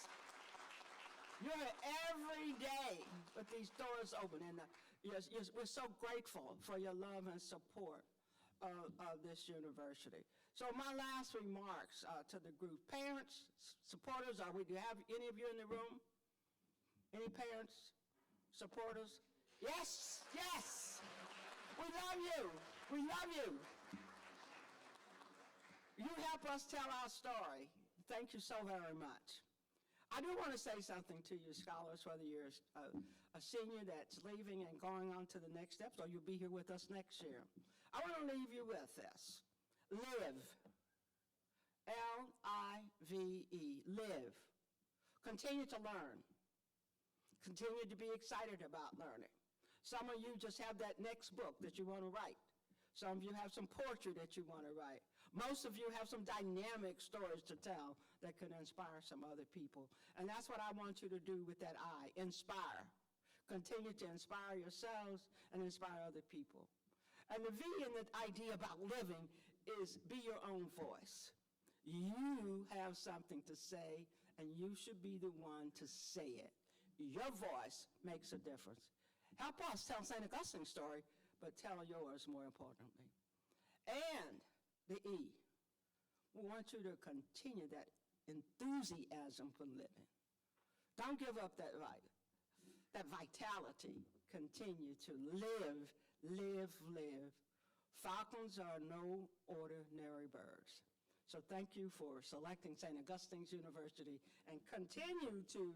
You're here every day with these doors open, and we're so grateful for your love and support of this university. So my last remarks to the group, parents, supporters, do you have any of you in the room? Any parents, supporters? Yes, yes. We love you. We love you. You help us tell our story. Thank you so very much. I do want to say something to you, scholars, whether you're a senior that's leaving and going on to the next steps, or you'll be here with us next year. I want to leave you with this. Live. L-I-V-E. Live. Continue to learn. Continue to be excited about learning. Some of you just have that next book that you want to write. Some of you have some poetry that you want to write. Most of you have some dynamic stories to tell that could inspire some other people. And that's what I want you to do with that I, inspire. Continue to inspire yourselves and inspire other people. And the V in the idea about living is be your own voice. You have something to say, and you should be the one to say it. Your voice makes a difference. Help us tell St. Augustine's story, but tell yours more importantly. And the E, we want you to continue that enthusiasm for living. Don't give up that vitality. Continue to live, live, live. Falcons are no ordinary birds. So thank you for selecting St. Augustine's University, and continue to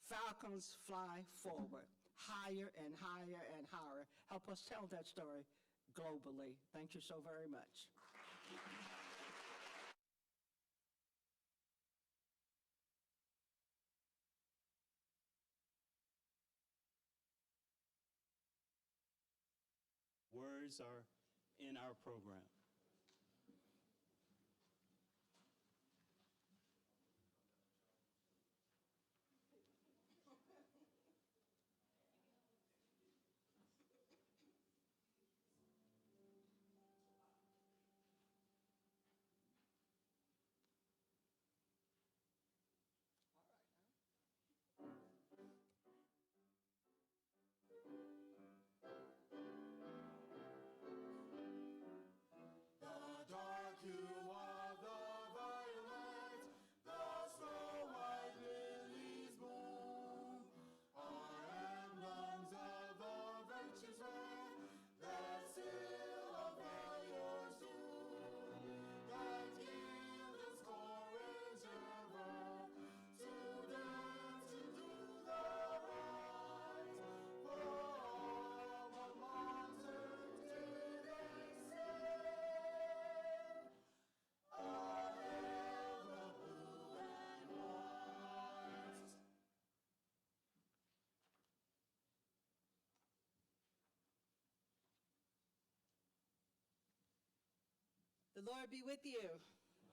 falcons fly forward, higher and higher and higher. Help us tell that story globally. Thank you so very much. Words are in our program. The Lord be with you.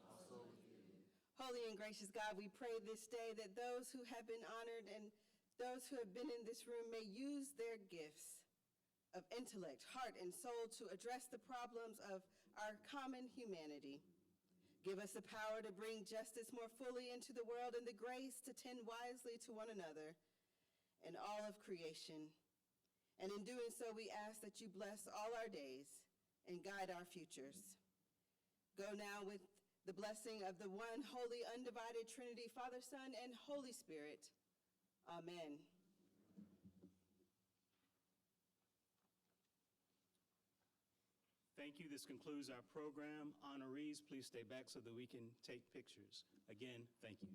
Also with you. Holy and gracious God, we pray this day that those who have been honored and those who have been in this room may use their gifts of intellect, heart, and soul to address the problems of our common humanity. Give us the power to bring justice more fully into the world and the grace to tend wisely to one another and all of creation. And in doing so, we ask that you bless all our days and guide our futures. Go now with the blessing of the one holy, undivided Trinity, Father, Son, and Holy Spirit. Amen. Thank you. This concludes our program. Honorees, please stay back so that we can take pictures. Again, thank you.